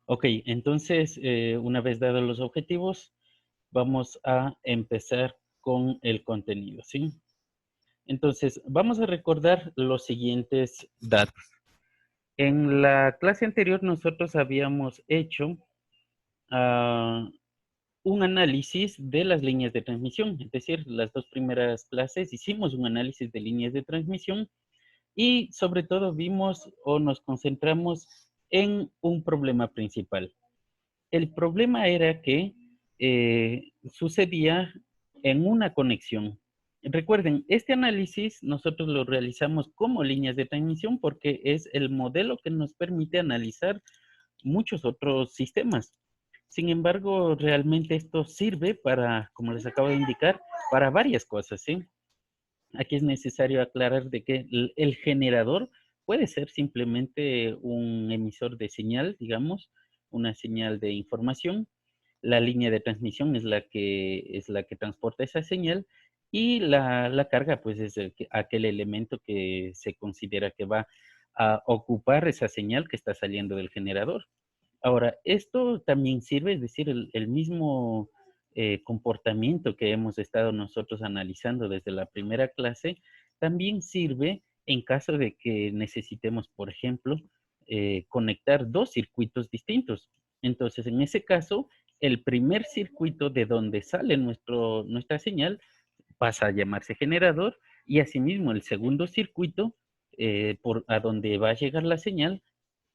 Ok, entonces, una vez dados los objetivos, vamos a empezar con el contenido, ¿sí? Entonces, vamos a recordar los siguientes datos. En la clase anterior nosotros habíamos hecho ah, un análisis de las líneas de transmisión, es decir, las dos primeras clases hicimos un análisis de líneas de transmisión y sobre todo vimos o nos concentramos en un problema principal. El problema era que sucedía en una conexión. Recuerden, este análisis nosotros lo realizamos como líneas de transmisión porque es el modelo que nos permite analizar muchos otros sistemas. Sin embargo, realmente esto sirve para, como les acabo de indicar, para varias cosas, ¿sí? Aquí es necesario aclarar de que el generador puede ser simplemente un emisor de señal, digamos, una señal de información. La línea de transmisión es la que transporta esa señal y la carga, pues, es aquel elemento que se considera que va a ocupar esa señal que está saliendo del generador. Ahora, esto también sirve, es decir, el mismo comportamiento que hemos estado nosotros analizando desde la primera clase, también sirve en caso de que necesitemos, por ejemplo, conectar dos circuitos distintos. Entonces, en ese caso, el primer circuito de donde sale nuestra señal pasa a llamarse generador y asimismo el segundo circuito a donde va a llegar la señal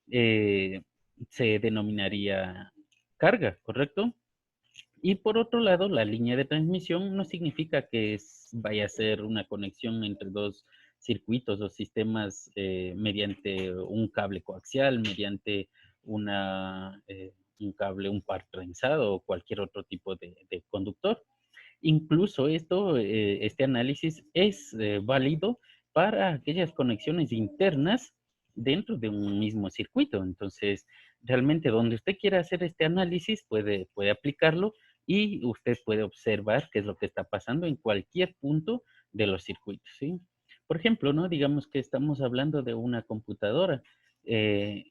eh, se denominaría carga, ¿correcto? Y por otro lado, la línea de transmisión no significa que vaya a ser una conexión entre dos circuitos o sistemas mediante un cable coaxial, mediante un cable, un par trenzado o cualquier otro tipo de conductor. Incluso este análisis es válido para aquellas conexiones internas dentro de un mismo circuito. Entonces, realmente donde usted quiera hacer este análisis puede aplicarlo y usted puede observar qué es lo que está pasando en cualquier punto de los circuitos, ¿sí? Por ejemplo, ¿no? Digamos que estamos hablando de una computadora.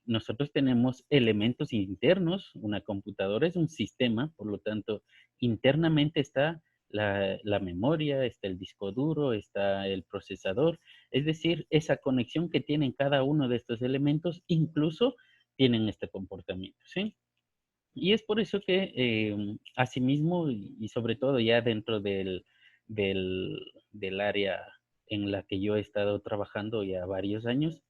Nosotros tenemos elementos internos, una computadora es un sistema, por lo tanto, internamente está la memoria, está el disco duro, está el procesador, es decir, esa conexión que tienen cada uno de estos elementos, incluso tienen este comportamiento, ¿sí? Y es por eso que asimismo y sobre todo ya dentro del área en la que yo he estado trabajando ya varios años,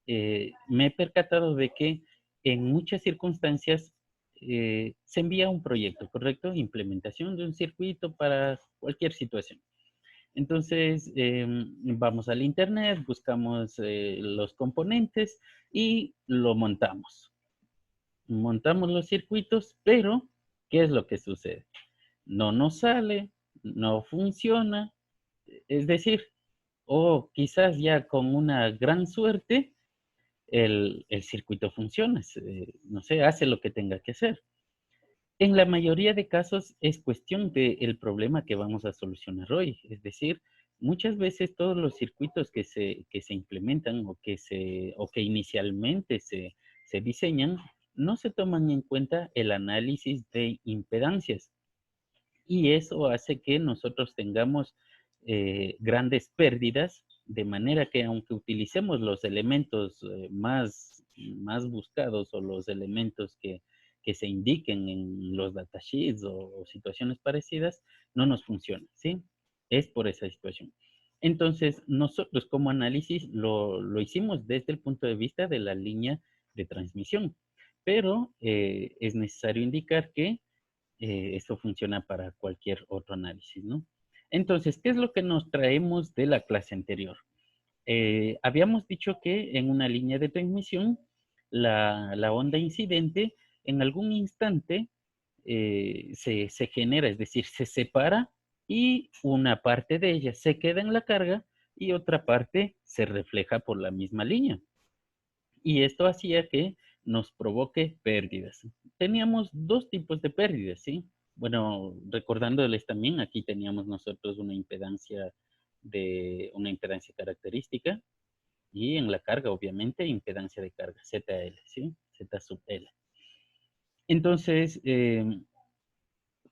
me he percatado de que en muchas circunstancias se envía un proyecto, ¿correcto? Implementación de un circuito para cualquier situación. Entonces, vamos al internet, buscamos los componentes y lo montamos. Montamos los circuitos, pero ¿qué es lo que sucede? No nos sale, no funciona, es decir, o quizás ya con una gran suerte, el circuito funciona, no sé, hace lo que tenga que hacer. En la mayoría de casos es cuestión del problema que vamos a solucionar hoy. Es decir, muchas veces todos los circuitos que se implementan o que inicialmente se diseñan, no se toman en cuenta el análisis de impedancias. Y eso hace que nosotros tengamos grandes pérdidas, de manera que aunque utilicemos los elementos más buscados o los elementos que se indiquen en los datasheets o situaciones parecidas, no nos funciona, ¿sí? Es por esa situación. Entonces, nosotros como análisis lo hicimos desde el punto de vista de la línea de transmisión, pero es necesario indicar que esto funciona para cualquier otro análisis, ¿no? Entonces, ¿qué es lo que nos traemos de la clase anterior? Habíamos dicho que en una línea de transmisión, la onda incidente en algún instante se genera, es decir, se separa y una parte de ella se queda en la carga y otra parte se refleja por la misma línea. Y esto hacía que nos provoque pérdidas. Teníamos dos tipos de pérdidas, ¿sí? Bueno, recordándoles también, aquí teníamos nosotros una impedancia característica y en la carga, obviamente, impedancia de carga, ZL, ¿sí? Z sub L. Entonces,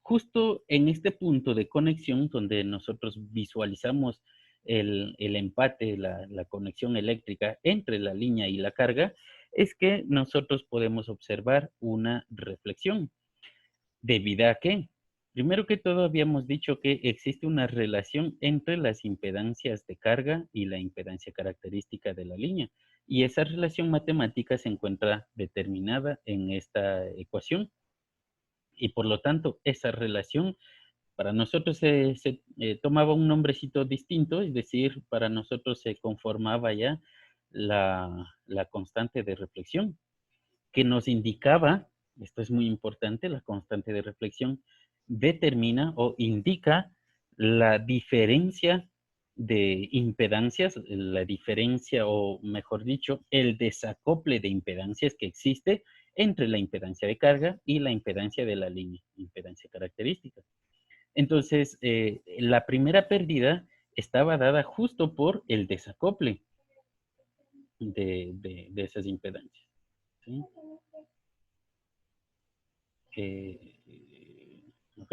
justo en este punto de conexión donde nosotros visualizamos el empate, la conexión eléctrica entre la línea y la carga, es que nosotros podemos observar una reflexión. ¿Debido a qué? Primero que todo, habíamos dicho que existe una relación entre las impedancias de carga y la impedancia característica de la línea. Y esa relación matemática se encuentra determinada en esta ecuación. Y por lo tanto, esa relación para nosotros se tomaba un nombrecito distinto, es decir, para nosotros se conformaba ya la constante de reflexión, que nos indicaba, esto es muy importante, la constante de reflexión determina o indica la diferencia de impedancias, la diferencia o mejor dicho, el desacople de impedancias que existe entre la impedancia de carga y la impedancia de la línea, impedancia característica. Entonces, la primera pérdida estaba dada justo por el desacople de esas impedancias. ¿Sí? Ok.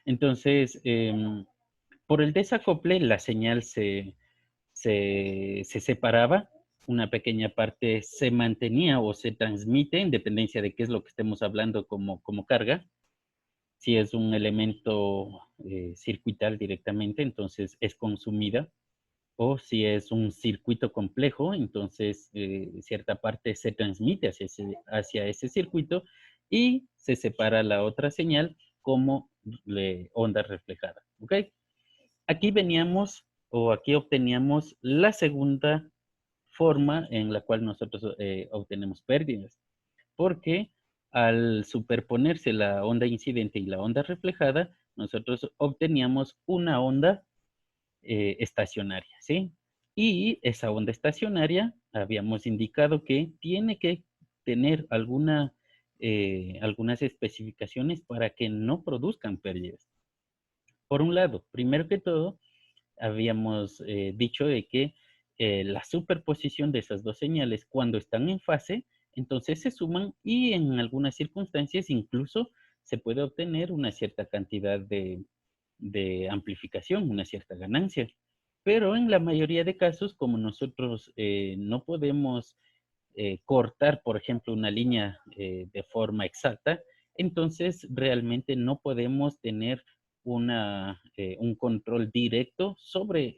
Entonces, por el desacople, la señal se separaba, una pequeña parte se mantenía o se transmite en dependencia de qué es lo que estemos hablando como carga. Si es un elemento circuital directamente, entonces es consumida. O si es un circuito complejo, entonces cierta parte se transmite hacia ese circuito y se separa la otra señal como onda reflejada. ¿Ok? Aquí veníamos o aquí obteníamos la segunda forma en la cual nosotros obtenemos pérdidas, porque al superponerse la onda incidente y la onda reflejada, nosotros obteníamos una onda estacionaria, ¿sí? Y esa onda estacionaria, habíamos indicado que tiene que tener algunas especificaciones para que no produzcan pérdidas. Por un lado, primero que todo, habíamos dicho de que la superposición de esas dos señales cuando están en fase, entonces se suman y en algunas circunstancias incluso se puede obtener una cierta cantidad de amplificación, una cierta ganancia. Pero en la mayoría de casos, como nosotros no podemos cortar, por ejemplo, una línea de forma exacta, entonces realmente no podemos tener un control directo sobre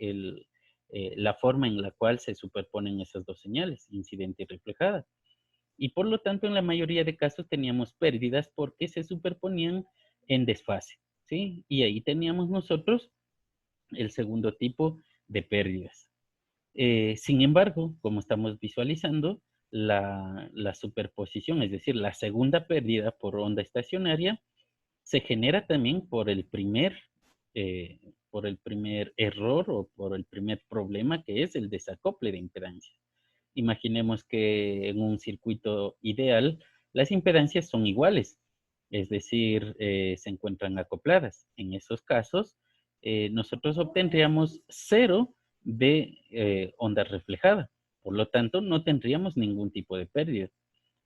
la forma en la cual se superponen esas dos señales, incidente y reflejada. Y por lo tanto, en la mayoría de casos teníamos pérdidas porque se superponían en desfase, ¿sí? Y ahí teníamos nosotros el segundo tipo de pérdidas. Sin embargo, como estamos visualizando, la superposición, es decir, la segunda pérdida por onda estacionaria, se genera también eh, por el primer error o por el primer problema que es el desacople de impedancia. Imaginemos que en un circuito ideal las impedancias son iguales, es decir, se encuentran acopladas. En esos casos, nosotros obtendríamos cero de onda reflejada. Por lo tanto, no tendríamos ningún tipo de pérdida.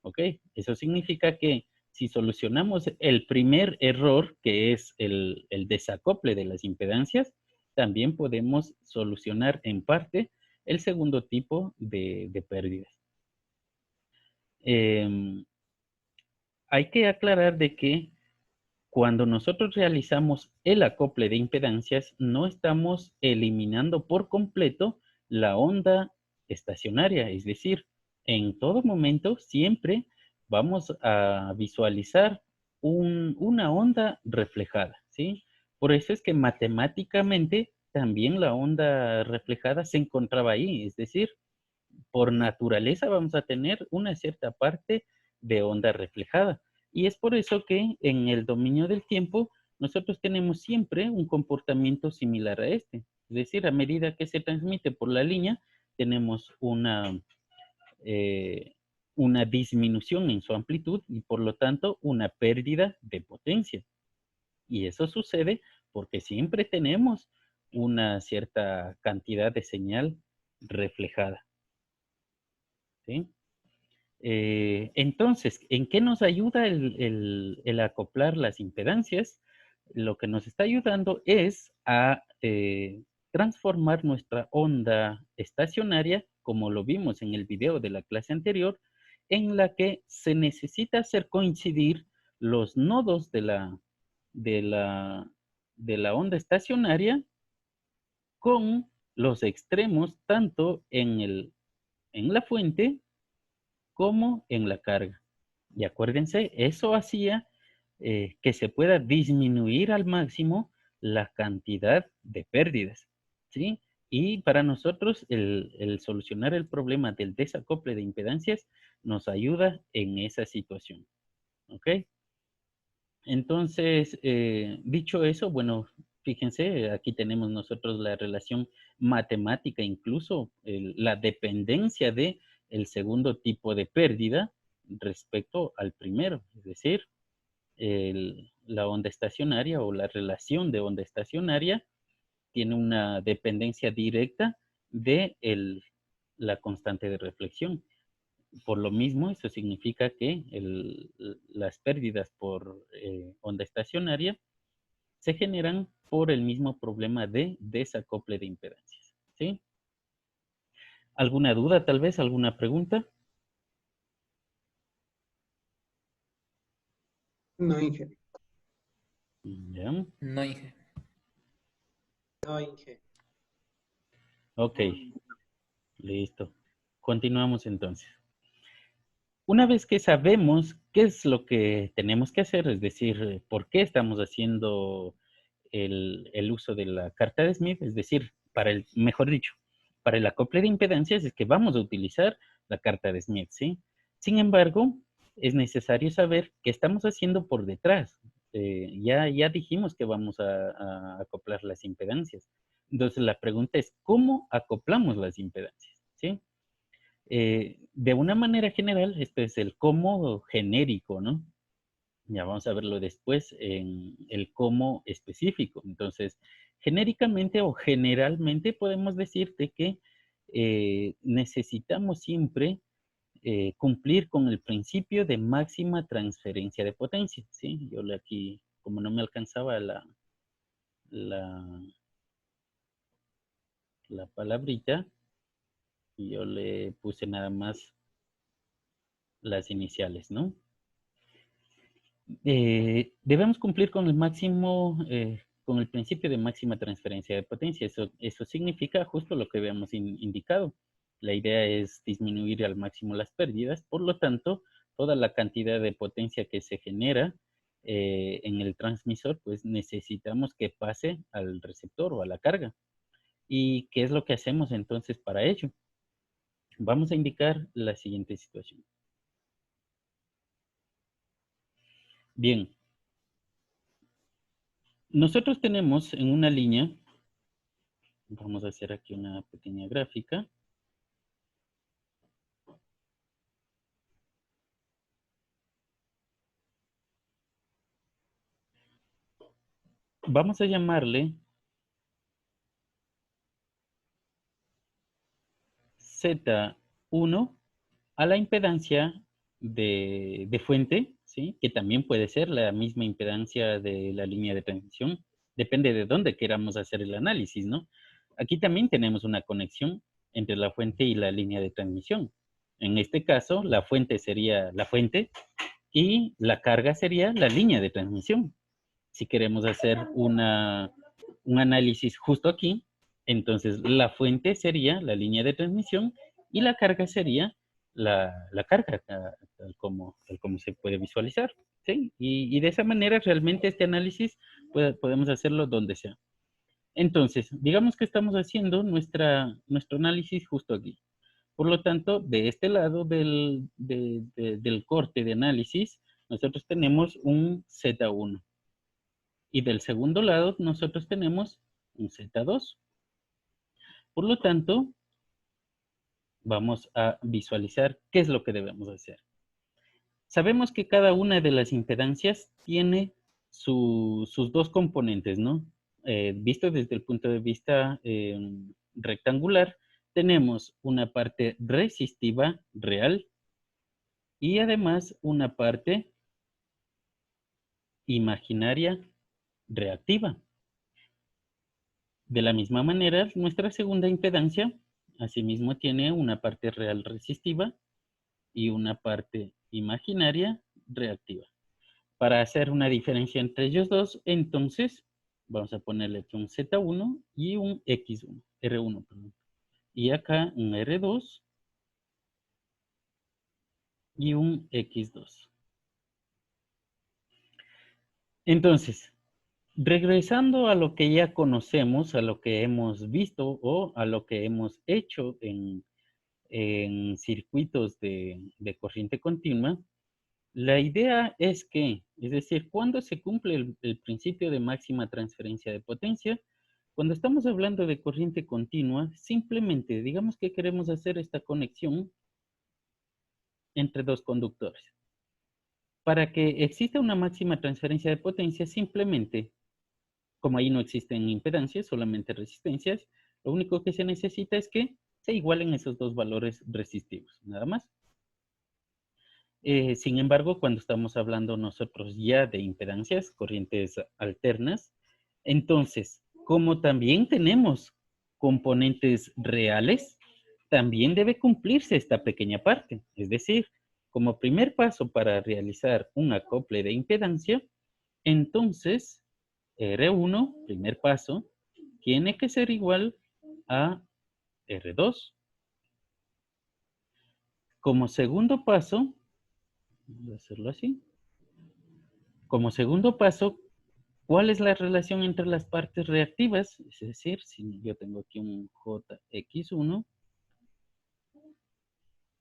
¿Ok? Eso significa que si solucionamos el primer error, que es el desacople de las impedancias, también podemos solucionar en parte el segundo tipo de pérdidas. Em, Hay que aclarar de que cuando nosotros realizamos el acople de impedancias, no estamos eliminando por completo la onda estacionaria, es decir, en todo momento siempre vamos a visualizar una onda reflejada, ¿sí? Por eso es que matemáticamente también la onda reflejada se encontraba ahí, es decir, por naturaleza vamos a tener una cierta parte de onda reflejada. Y es por eso que en el dominio del tiempo nosotros tenemos siempre un comportamiento similar a este. Es decir, a medida que se transmite por la línea, tenemos eh, una disminución en su amplitud y por lo tanto una pérdida de potencia. Y eso sucede porque siempre tenemos una cierta cantidad de señal reflejada. ¿Sí? Entonces, ¿en qué nos ayuda el acoplar las impedancias? Lo que nos está ayudando es a transformar nuestra onda estacionaria, como lo vimos en el video de la clase anterior, en la que se necesita hacer coincidir los nodos de la, de la onda estacionaria con los extremos, tanto en la fuente como en la carga. Y acuérdense, eso hacía que se pueda disminuir al máximo la cantidad de pérdidas, ¿sí? Y para nosotros el solucionar el problema del desacople de impedancias nos ayuda en esa situación, ¿ok? Entonces, dicho eso, bueno, fíjense, aquí tenemos nosotros la relación matemática, incluso la dependencia de el segundo tipo de pérdida respecto al primero, es decir, la onda estacionaria o la relación de onda estacionaria tiene una dependencia directa de la constante de reflexión. Por lo mismo, eso significa que las pérdidas por onda estacionaria se generan por el mismo problema de desacople de impedancias. ¿Sí? ¿Alguna duda tal vez? ¿Alguna pregunta? No, Inge. Ya. No, Inge. No, Inge. Ok, listo. Continuamos entonces. Una vez que sabemos qué es lo que tenemos que hacer, es decir, por qué estamos haciendo el uso de la carta de Smith, es decir, mejor dicho, para el acople de impedancias es que vamos a utilizar la carta de Smith, ¿sí? Sin embargo, es necesario saber qué estamos haciendo por detrás. Ya dijimos que vamos a acoplar las impedancias. Entonces, la pregunta es, ¿cómo acoplamos las impedancias? ¿Sí? De una manera general, esto es el cómo genérico, ¿no? Ya vamos a verlo después en el cómo específico. Entonces, genéricamente o generalmente podemos decirte que necesitamos siempre cumplir con el principio de máxima transferencia de potencia, ¿sí? Yo aquí, como no me alcanzaba la, la palabrita, yo le puse nada más las iniciales, ¿no? Debemos cumplir con el máximo, con el principio de máxima transferencia de potencia. Eso significa justo lo que habíamos indicado. La idea es disminuir al máximo las pérdidas, por lo tanto, toda la cantidad de potencia que se genera en el transmisor, pues necesitamos que pase al receptor o a la carga. ¿Y qué es lo que hacemos entonces para ello? Vamos a indicar la siguiente situación. Bien, nosotros tenemos en una línea. Vamos a hacer aquí una pequeña gráfica. Vamos a llamarle Z1 a la impedancia de fuente, ¿sí? Que también puede ser la misma impedancia de la línea de transmisión. Depende de dónde queramos hacer el análisis, ¿no? Aquí también tenemos una conexión entre la fuente y la línea de transmisión. En este caso, la fuente sería la fuente y la carga sería la línea de transmisión. Si queremos hacer un análisis justo aquí, entonces la fuente sería la línea de transmisión y la carga sería la carga, tal como se puede visualizar. ¿Sí? Y de esa manera realmente este análisis podemos hacerlo donde sea. Entonces, digamos que estamos haciendo nuestro análisis justo aquí. Por lo tanto, de este lado del corte de análisis, nosotros tenemos un Z1. Y del segundo lado nosotros tenemos un Z2. Por lo tanto, vamos a visualizar qué es lo que debemos hacer. Sabemos que cada una de las impedancias tiene sus dos componentes, ¿no? Visto desde el punto de vista rectangular, tenemos una parte resistiva real y además una parte imaginaria reactiva. De la misma manera, nuestra segunda impedancia, asimismo, tiene una parte real resistiva y una parte imaginaria reactiva. Para hacer una diferencia entre ellos dos, entonces, vamos a ponerle aquí un Z1 y un X1, R1, perdón. Y acá un R2 y un X2. Entonces, regresando a lo que ya conocemos, a lo que hemos visto o a lo que hemos hecho en circuitos de corriente continua, la idea es que, es decir, cuando se cumple el principio de máxima transferencia de potencia, cuando estamos hablando de corriente continua, simplemente digamos que queremos hacer esta conexión entre dos conductores. Para que exista una máxima transferencia de potencia, simplemente, como ahí no existen impedancias, solamente resistencias, lo único que se necesita es que se igualen esos dos valores resistivos, nada más. Sin embargo, cuando estamos hablando nosotros ya de impedancias, corrientes alternas, entonces, como también tenemos componentes reales, también debe cumplirse esta pequeña parte. Es decir, como primer paso para realizar un acople de impedancia, entonces R1, primer paso, tiene que ser igual a R2. Como segundo paso, voy a hacerlo así. Como segundo paso, ¿cuál es la relación entre las partes reactivas? Es decir, si yo tengo aquí un JX1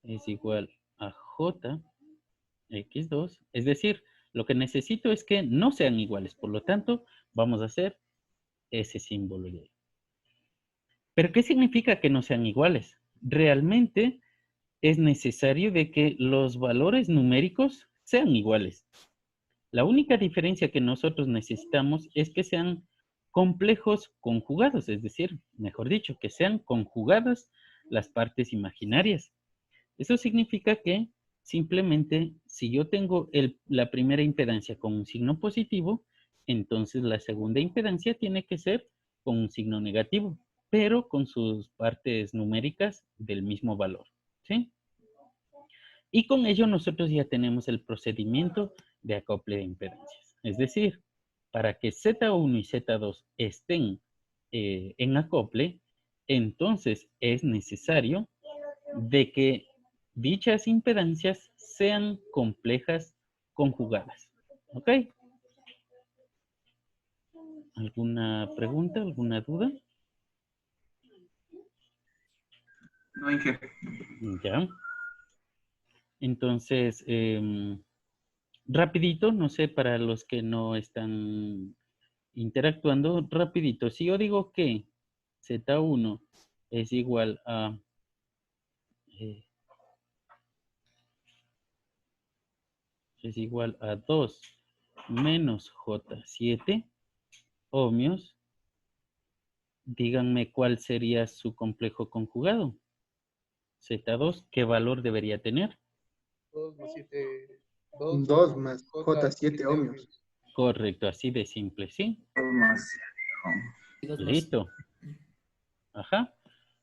es igual a JX2, es decir, lo que necesito es que no sean iguales, por lo tanto, vamos a hacer ese símbolo ya. ¿Pero qué significa que no sean iguales? Realmente es necesario de que los valores numéricos sean iguales. La única diferencia que nosotros necesitamos es que sean complejos conjugados, es decir, mejor dicho, que sean conjugadas las partes imaginarias. Eso significa que simplemente si yo tengo la primera impedancia con un signo positivo, entonces la segunda impedancia tiene que ser con un signo negativo, pero con sus partes numéricas del mismo valor, ¿sí? Y con ello nosotros ya tenemos el procedimiento de acople de impedancias. Es decir, para que Z1 y Z2 estén en acople, entonces es necesario de que dichas impedancias sean complejas conjugadas. ¿Ok? ¿Alguna pregunta, alguna duda? No, Inge. Ya. Entonces, rapidito, no sé, para los que no están interactuando, rapidito. Si yo digo que Z1 es igual a eh, 2 menos J7 ohmios, díganme cuál sería su complejo conjugado. Z2, ¿qué valor debería tener? 2 más 7. 2 más J7 ohmios. Correcto, así de simple, ¿sí? Listo. Ajá.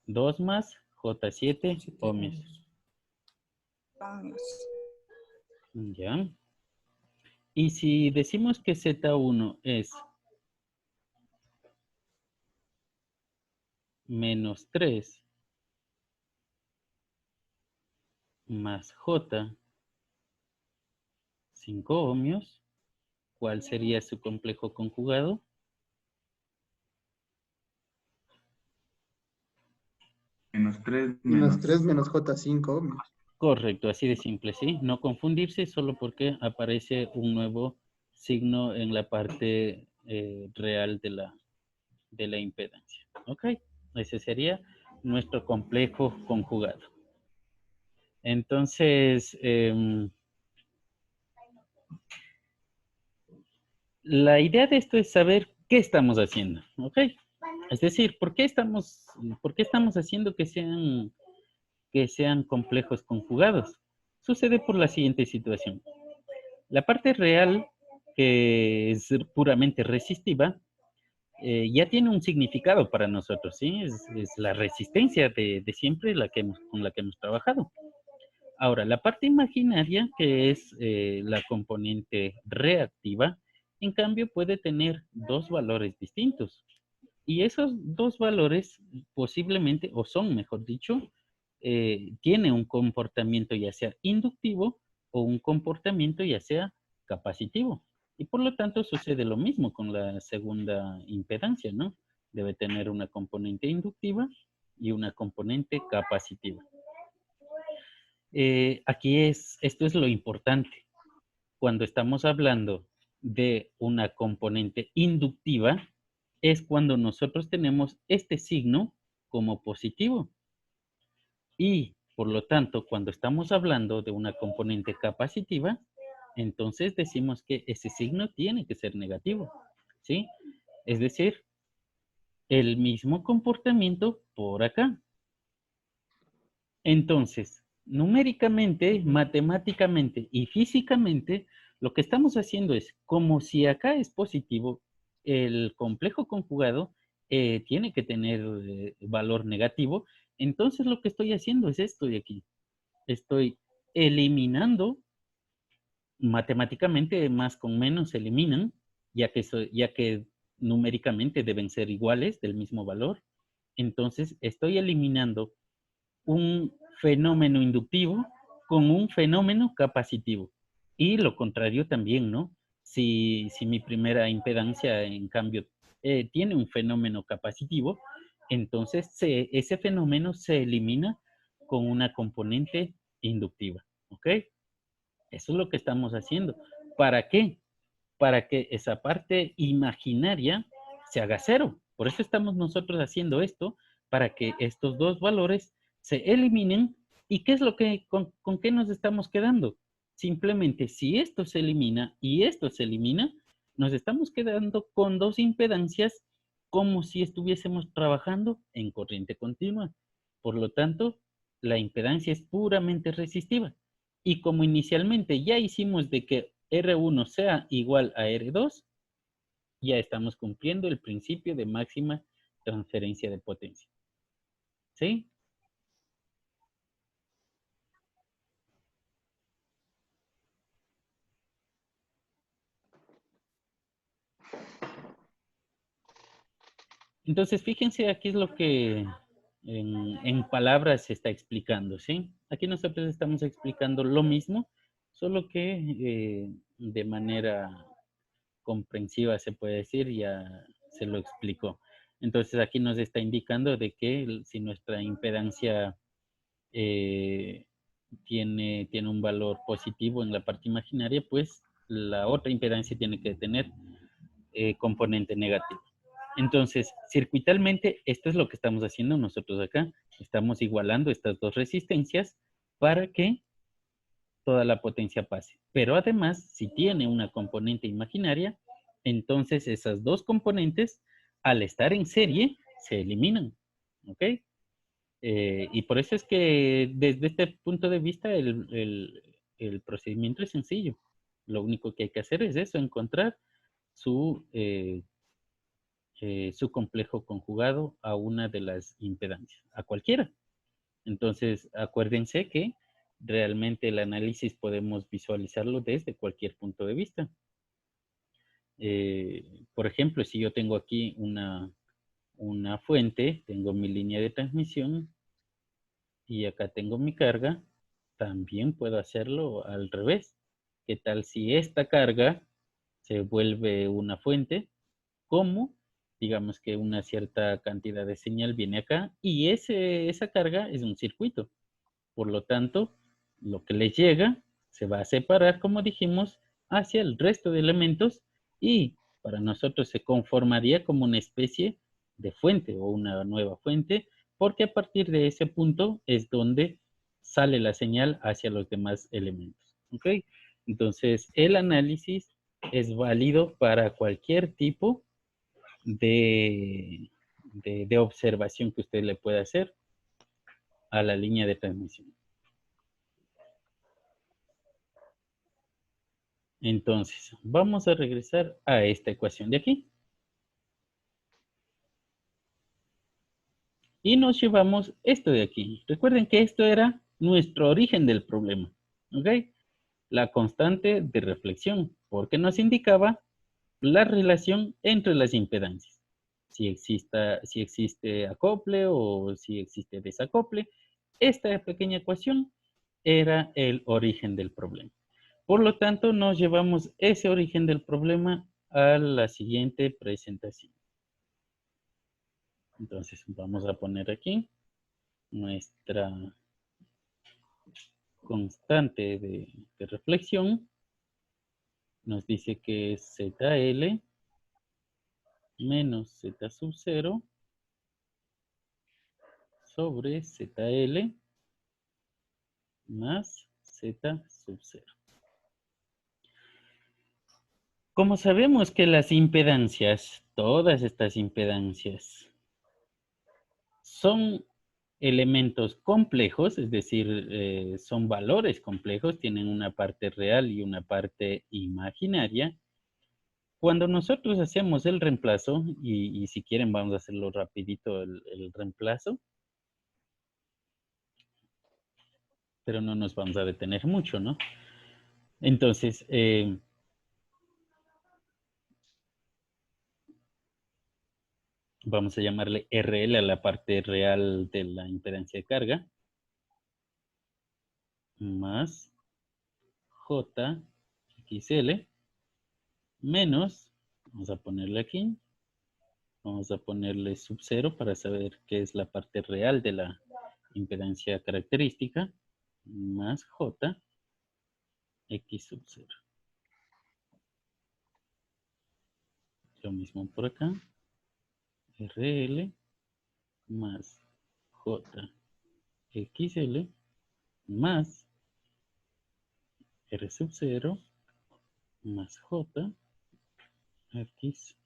2 más J7 ohmios. Ya. Y si decimos que Z1 es menos 3 más J, 5 ohmios, ¿cuál sería su complejo conjugado? Menos 3 Menos 3 menos J5 ohmios. Correcto, así de simple, ¿sí? No confundirse solo porque aparece un nuevo signo en la parte real de la impedancia. ¿Ok? Ese sería nuestro complejo conjugado. Entonces, la idea de esto es saber qué estamos haciendo, ¿ok? Es decir, ¿por qué estamos haciendo que sean complejos conjugados? Sucede por la siguiente situación. La parte real, que es puramente resistiva, ya tiene un significado para nosotros, ¿sí? Es la resistencia de siempre con la que hemos trabajado. Ahora, la parte imaginaria, que es la componente reactiva, en cambio puede tener dos valores distintos. Y esos dos valores posiblemente, o son mejor dicho, tiene un comportamiento ya sea inductivo o un comportamiento ya sea capacitivo. Y por lo tanto sucede lo mismo con la segunda impedancia, ¿no? Debe tener una componente inductiva y una componente capacitiva. Esto es lo importante. Cuando estamos hablando de una componente inductiva, es cuando nosotros tenemos este signo como positivo. Y, por lo tanto, cuando estamos hablando de una componente capacitiva, entonces decimos que ese signo tiene que ser negativo, ¿sí? Es decir, el mismo comportamiento por acá. Entonces, numéricamente, matemáticamente y físicamente, lo que estamos haciendo es, como si acá es positivo, el complejo conjugado tiene que tener valor negativo, entonces lo que estoy haciendo es esto de aquí. Estoy eliminando, matemáticamente más con menos se eliminan, ya que numéricamente deben ser iguales del mismo valor. Entonces, estoy eliminando un fenómeno inductivo con un fenómeno capacitivo. Y lo contrario también, ¿no? Si mi primera impedancia, en cambio, tiene un fenómeno capacitivo, entonces ese fenómeno se elimina con una componente inductiva, ¿ok? Eso es lo que estamos haciendo. ¿Para qué? Para que esa parte imaginaria se haga cero. Por eso estamos nosotros haciendo esto, para que estos dos valores se eliminen. ¿Y qué es lo que, con qué nos estamos quedando? Simplemente, si esto se elimina y esto se elimina, nos estamos quedando con dos impedancias como si estuviésemos trabajando en corriente continua. Por lo tanto, la impedancia es puramente resistiva. Y como inicialmente ya hicimos de que R1 sea igual a R2, ya estamos cumpliendo el principio de máxima transferencia de potencia. ¿Sí? Entonces, fíjense aquí es lo que en palabras se está explicando, ¿sí? Aquí nosotros estamos explicando lo mismo, solo que de manera comprensiva se puede decir, ya se lo explicó. Entonces, aquí nos está indicando de que si nuestra impedancia tiene un valor positivo en la parte imaginaria, pues la otra impedancia tiene que tener componente negativo. Entonces, circuitalmente, esto es lo que estamos haciendo nosotros acá. Estamos igualando estas dos resistencias para que toda la potencia pase. Pero además, si tiene una componente imaginaria, entonces esas dos componentes, al estar en serie, se eliminan. ¿Ok? Y por eso es que desde este punto de vista el procedimiento es sencillo. Lo único que hay que hacer es eso, encontrar su complejo conjugado a una de las impedancias, a cualquiera. Entonces, acuérdense que realmente el análisis podemos visualizarlo desde cualquier punto de vista. Por ejemplo, si yo tengo aquí una fuente, tengo mi línea de transmisión, y acá tengo mi carga, también puedo hacerlo al revés. ¿Qué tal si esta carga se vuelve una fuente? ¿Cómo? Digamos que una cierta cantidad de señal viene acá y esa carga es un circuito. Por lo tanto, lo que les llega se va a separar, como dijimos, hacia el resto de elementos y para nosotros se conformaría como una especie de fuente o una nueva fuente, porque a partir de ese punto es donde sale la señal hacia los demás elementos. ¿Ok? Entonces, el análisis es válido para cualquier tipo de observación que usted le pueda hacer a la línea de transmisión. Entonces, vamos a regresar a esta ecuación de aquí. Y nos llevamos esto de aquí. Recuerden que esto era nuestro origen del problema. ¿Ok? La constante de reflexión, porque nos indicaba la relación entre las impedancias. Si existe acople o si existe desacople. Esta pequeña ecuación era el origen del problema. Por lo tanto, nos llevamos ese origen del problema a la siguiente presentación. Entonces, vamos a poner aquí nuestra constante de reflexión. Nos dice que es ZL menos Z sub 0 sobre ZL más Z sub 0. Como sabemos que las impedancias, todas estas impedancias, son elementos complejos, es decir, son valores complejos, tienen una parte real y una parte imaginaria. Cuando nosotros hacemos el reemplazo, y si quieren vamos a hacerlo rapidito el reemplazo, pero no nos vamos a detener mucho, ¿no? Entonces, vamos a llamarle RL a la parte real de la impedancia de carga, más JXL, menos, vamos a ponerle aquí, vamos a ponerle sub 0 para saber qué es la parte real de la impedancia característica, más J, X sub 0. Lo mismo por acá, RL más JXL más R sub 0 más J X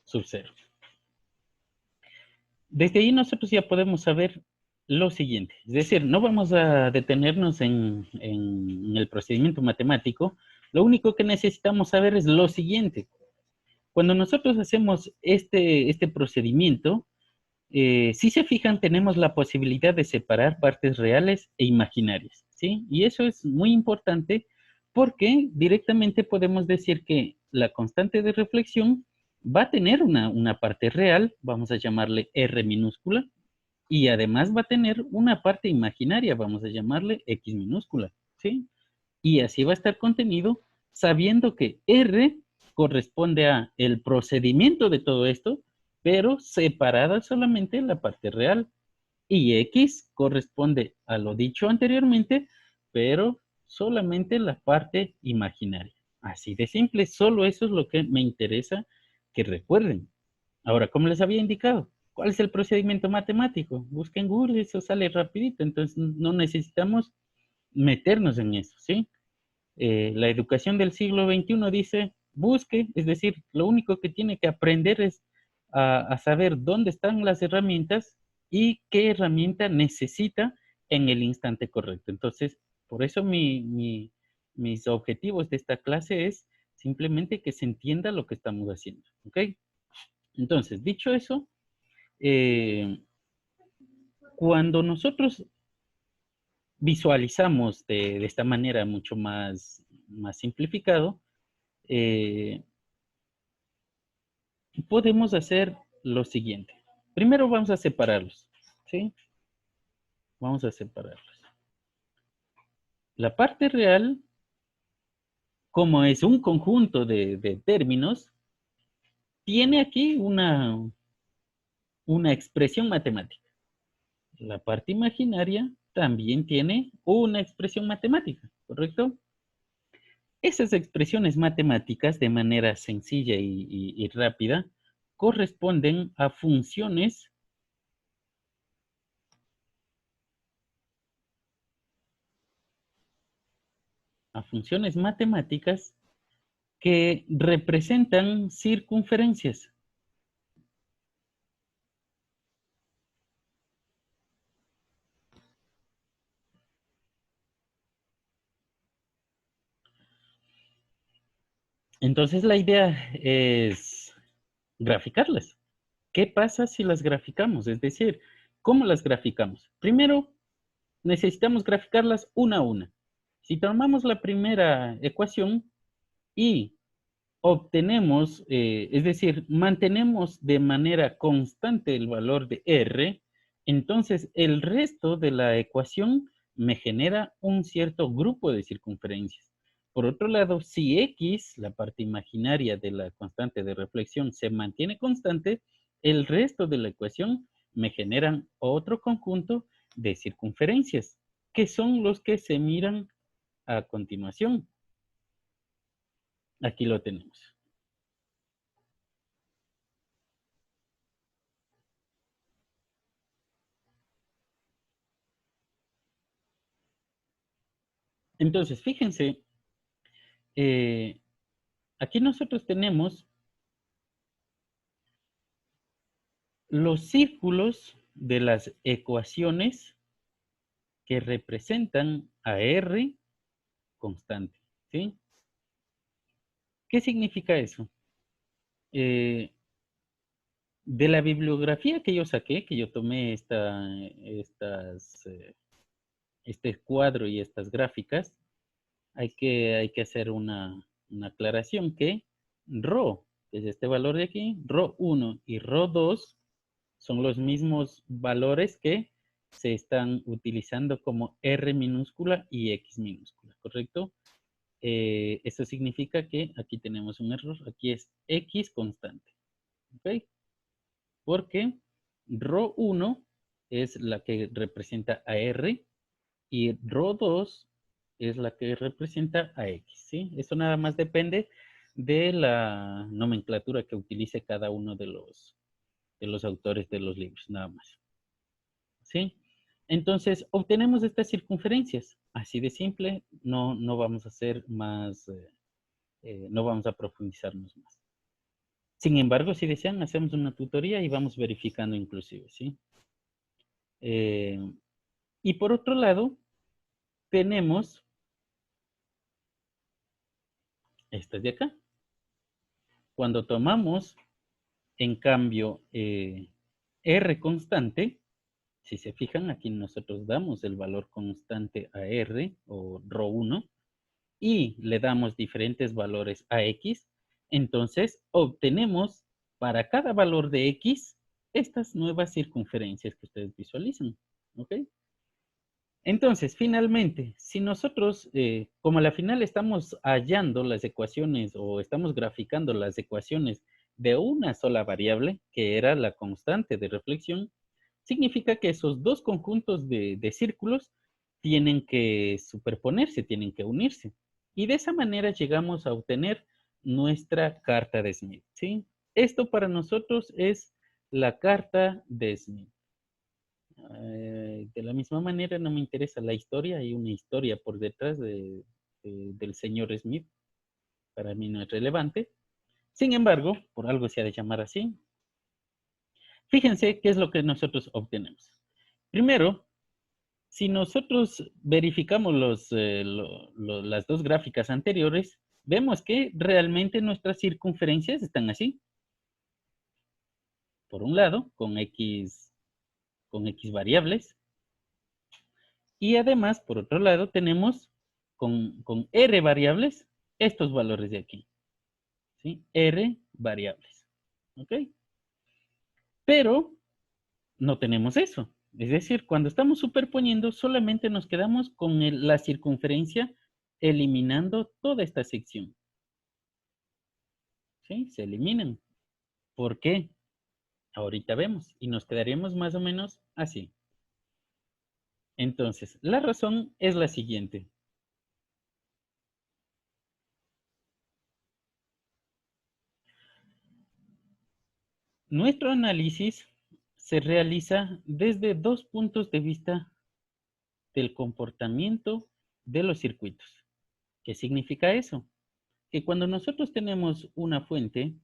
sub 0. Desde ahí nosotros ya podemos saber lo siguiente. Es decir, no vamos a detenernos en el procedimiento matemático. Lo único que necesitamos saber es lo siguiente. Cuando nosotros hacemos este procedimiento, si se fijan, tenemos la posibilidad de separar partes reales e imaginarias, ¿sí? Y eso es muy importante porque directamente podemos decir que la constante de reflexión va a tener una parte real, vamos a llamarle R minúscula, y además va a tener una parte imaginaria, vamos a llamarle X minúscula, ¿sí? Y así va a estar contenido sabiendo que R corresponde a el procedimiento de todo esto, pero separada solamente la parte real. Y X corresponde a lo dicho anteriormente, pero solamente la parte imaginaria. Así de simple, solo eso es lo que me interesa que recuerden. Ahora, como les había indicado, ¿cuál es el procedimiento matemático? Busquen Google, eso sale rapidito, entonces no necesitamos meternos en eso, ¿sí? La educación del siglo XXI dice, busque, es decir, lo único que tiene que aprender es a saber dónde están las herramientas y qué herramienta necesita en el instante correcto. Entonces, por eso mis objetivos de esta clase es simplemente que se entienda lo que estamos haciendo, ¿ok? Entonces, dicho eso, cuando nosotros visualizamos de esta manera mucho más simplificado, eh, podemos hacer lo siguiente. Primero vamos a separarlos, ¿sí? Vamos a separarlos. La parte real, como es un conjunto de términos, tiene aquí una expresión matemática. La parte imaginaria también tiene una expresión matemática, ¿correcto? Esas expresiones matemáticas, de manera sencilla y rápida, corresponden a funciones matemáticas que representan circunferencias. Entonces la idea es graficarlas. ¿Qué pasa si las graficamos? Es decir, ¿cómo las graficamos? Primero, necesitamos graficarlas una a una. Si tomamos la primera ecuación y obtenemos, es decir, mantenemos de manera constante el valor de R, entonces el resto de la ecuación me genera un cierto grupo de circunferencias. Por otro lado, si X, la parte imaginaria de la constante de reflexión, se mantiene constante, el resto de la ecuación me generan otro conjunto de circunferencias, que son los que se miran a continuación. Aquí lo tenemos. Entonces, fíjense, aquí nosotros tenemos los círculos de las ecuaciones que representan a R constante, ¿sí? ¿Qué significa eso? De la bibliografía que yo saqué, que yo tomé este cuadro y estas gráficas, hay que hacer una aclaración que ρ, que es este valor de aquí, ρ1 y ρ2 son los mismos valores que se están utilizando como R minúscula y X minúscula, ¿correcto? Eso significa que aquí tenemos un error, aquí es X constante, ¿ok? Porque ρ1 es la que representa a R y ρ2 es la que representa a X, ¿sí? Eso nada más depende de la nomenclatura que utilice cada uno de los autores de los libros, nada más. ¿Sí? Entonces, obtenemos estas circunferencias. Así de simple, no vamos a hacer más, no vamos a profundizarnos más. Sin embargo, si desean, hacemos una tutoría y vamos verificando inclusive, ¿sí? Y por otro lado, tenemos estas de acá. Cuando tomamos, en cambio, R constante, si se fijan, aquí nosotros damos el valor constante a R o ρ1 y le damos diferentes valores a X, entonces obtenemos para cada valor de X estas nuevas circunferencias que ustedes visualizan. ¿Ok? Entonces, finalmente, si nosotros, como a la final estamos hallando las ecuaciones o estamos graficando las ecuaciones de una sola variable, que era la constante de reflexión, significa que esos dos conjuntos de círculos tienen que superponerse, tienen que unirse. Y de esa manera llegamos a obtener nuestra carta de Smith, ¿sí? Esto para nosotros es la carta de Smith. De la misma manera no me interesa la historia, hay una historia por detrás del señor Smith, para mí no es relevante. Sin embargo, por algo se ha de llamar así. Fíjense qué es lo que nosotros obtenemos. Primero, si nosotros verificamos las dos gráficas anteriores, vemos que realmente nuestras circunferencias están así. Por un lado, con X variables. Y además, por otro lado, tenemos con R variables estos valores de aquí. ¿Sí? R variables. ¿Ok? Pero no tenemos eso. Es decir, cuando estamos superponiendo, solamente nos quedamos con la circunferencia eliminando toda esta sección. ¿Sí? Se eliminan. ¿Por qué? Ahorita vemos. Y nos quedaríamos más o menos así. Entonces, la razón es la siguiente. Nuestro análisis se realiza desde dos puntos de vista del comportamiento de los circuitos. ¿Qué significa eso? Que cuando nosotros tenemos una fuente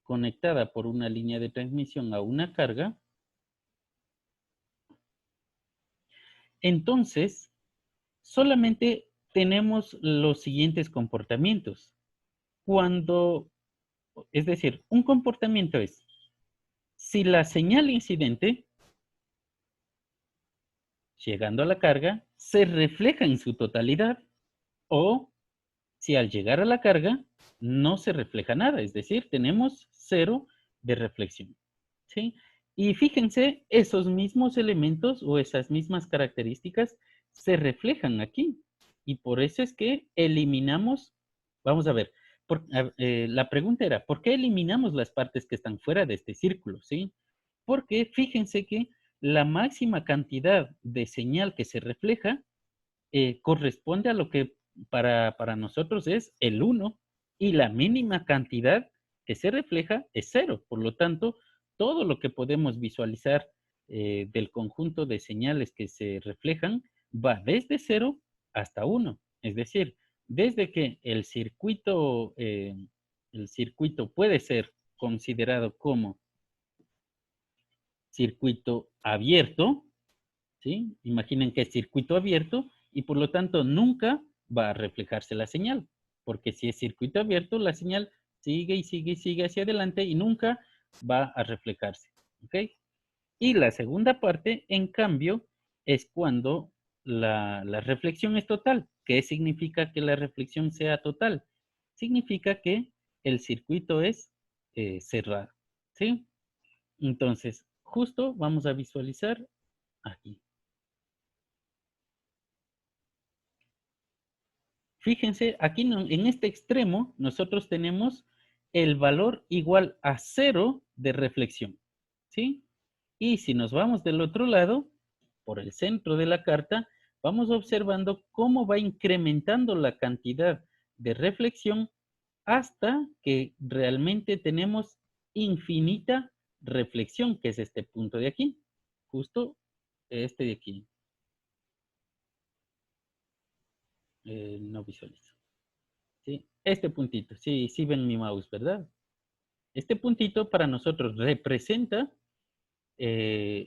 conectada por una línea de transmisión a una carga, entonces solamente tenemos los siguientes comportamientos. cuando, es decir, un comportamiento es, si la señal incidente, llegando a la carga, se refleja en su totalidad, o si al llegar a la carga no se refleja nada, es decir, tenemos 0 de reflexión, ¿sí? Y fíjense, esos mismos elementos o esas mismas características se reflejan aquí. Y por eso es que eliminamos, vamos a ver, la pregunta era, ¿por qué eliminamos las partes que están fuera de este círculo? ¿Sí? Porque fíjense que la máxima cantidad de señal que se refleja corresponde a lo que para nosotros es el 1 y la mínima cantidad que se refleja es 0. Por lo tanto, todo lo que podemos visualizar del conjunto de señales que se reflejan va desde 0 hasta 1. Es decir, desde que el circuito puede ser considerado como circuito abierto, ¿sí? Imaginen que es circuito abierto y por lo tanto nunca va a reflejarse la señal, porque si es circuito abierto, la señal sigue y sigue y sigue hacia adelante y nunca va a reflejarse, ¿ok? Y la segunda parte, en cambio, es cuando la reflexión es total. ¿Qué significa que la reflexión sea total? Significa que el circuito es cerrado, ¿sí? Entonces, justo vamos a visualizar aquí. Fíjense, aquí en este extremo nosotros tenemos el valor igual a 0 de reflexión, ¿sí? Y si nos vamos del otro lado, por el centro de la carta, vamos observando cómo va incrementando la cantidad de reflexión hasta que realmente tenemos infinita reflexión, que es este punto de aquí, justo este de aquí. No visualizo. ¿Sí? Este puntito, sí, sí ven mi mouse, ¿verdad? Este puntito para nosotros representa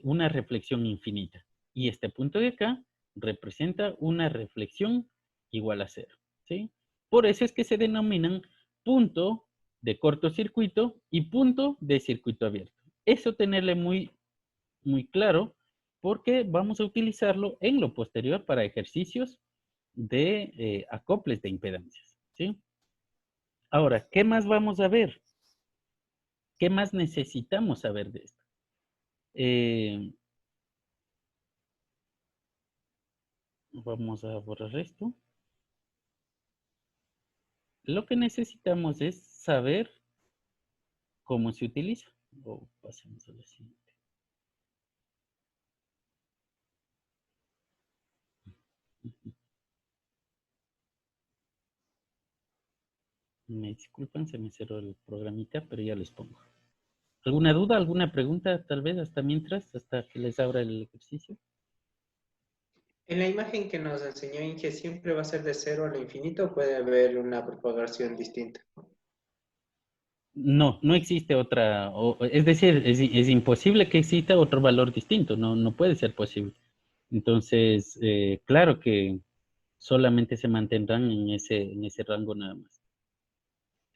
una reflexión infinita. Y este punto de acá representa una reflexión igual a 0, ¿sí? Por eso es que se denominan punto de cortocircuito y punto de circuito abierto. Eso tenerle muy, muy claro porque vamos a utilizarlo en lo posterior para ejercicios de acoples de impedancias, ¿sí? Ahora, ¿qué más vamos a ver? ¿Qué más necesitamos saber de esto? Vamos a borrar esto. Lo que necesitamos es saber cómo se utiliza. O pasemos a la siguiente. Me disculpan, se me cerró el programita, pero ya les pongo. ¿Alguna duda, alguna pregunta, tal vez hasta mientras, hasta que les abra el ejercicio? En la imagen que nos enseñó Inge, ¿siempre va a ser de 0 al infinito o puede haber una propagación distinta? No, no existe otra, es decir, es imposible que exista otro valor distinto, no, no puede ser posible. Entonces, claro que solamente se mantendrán en ese rango nada más.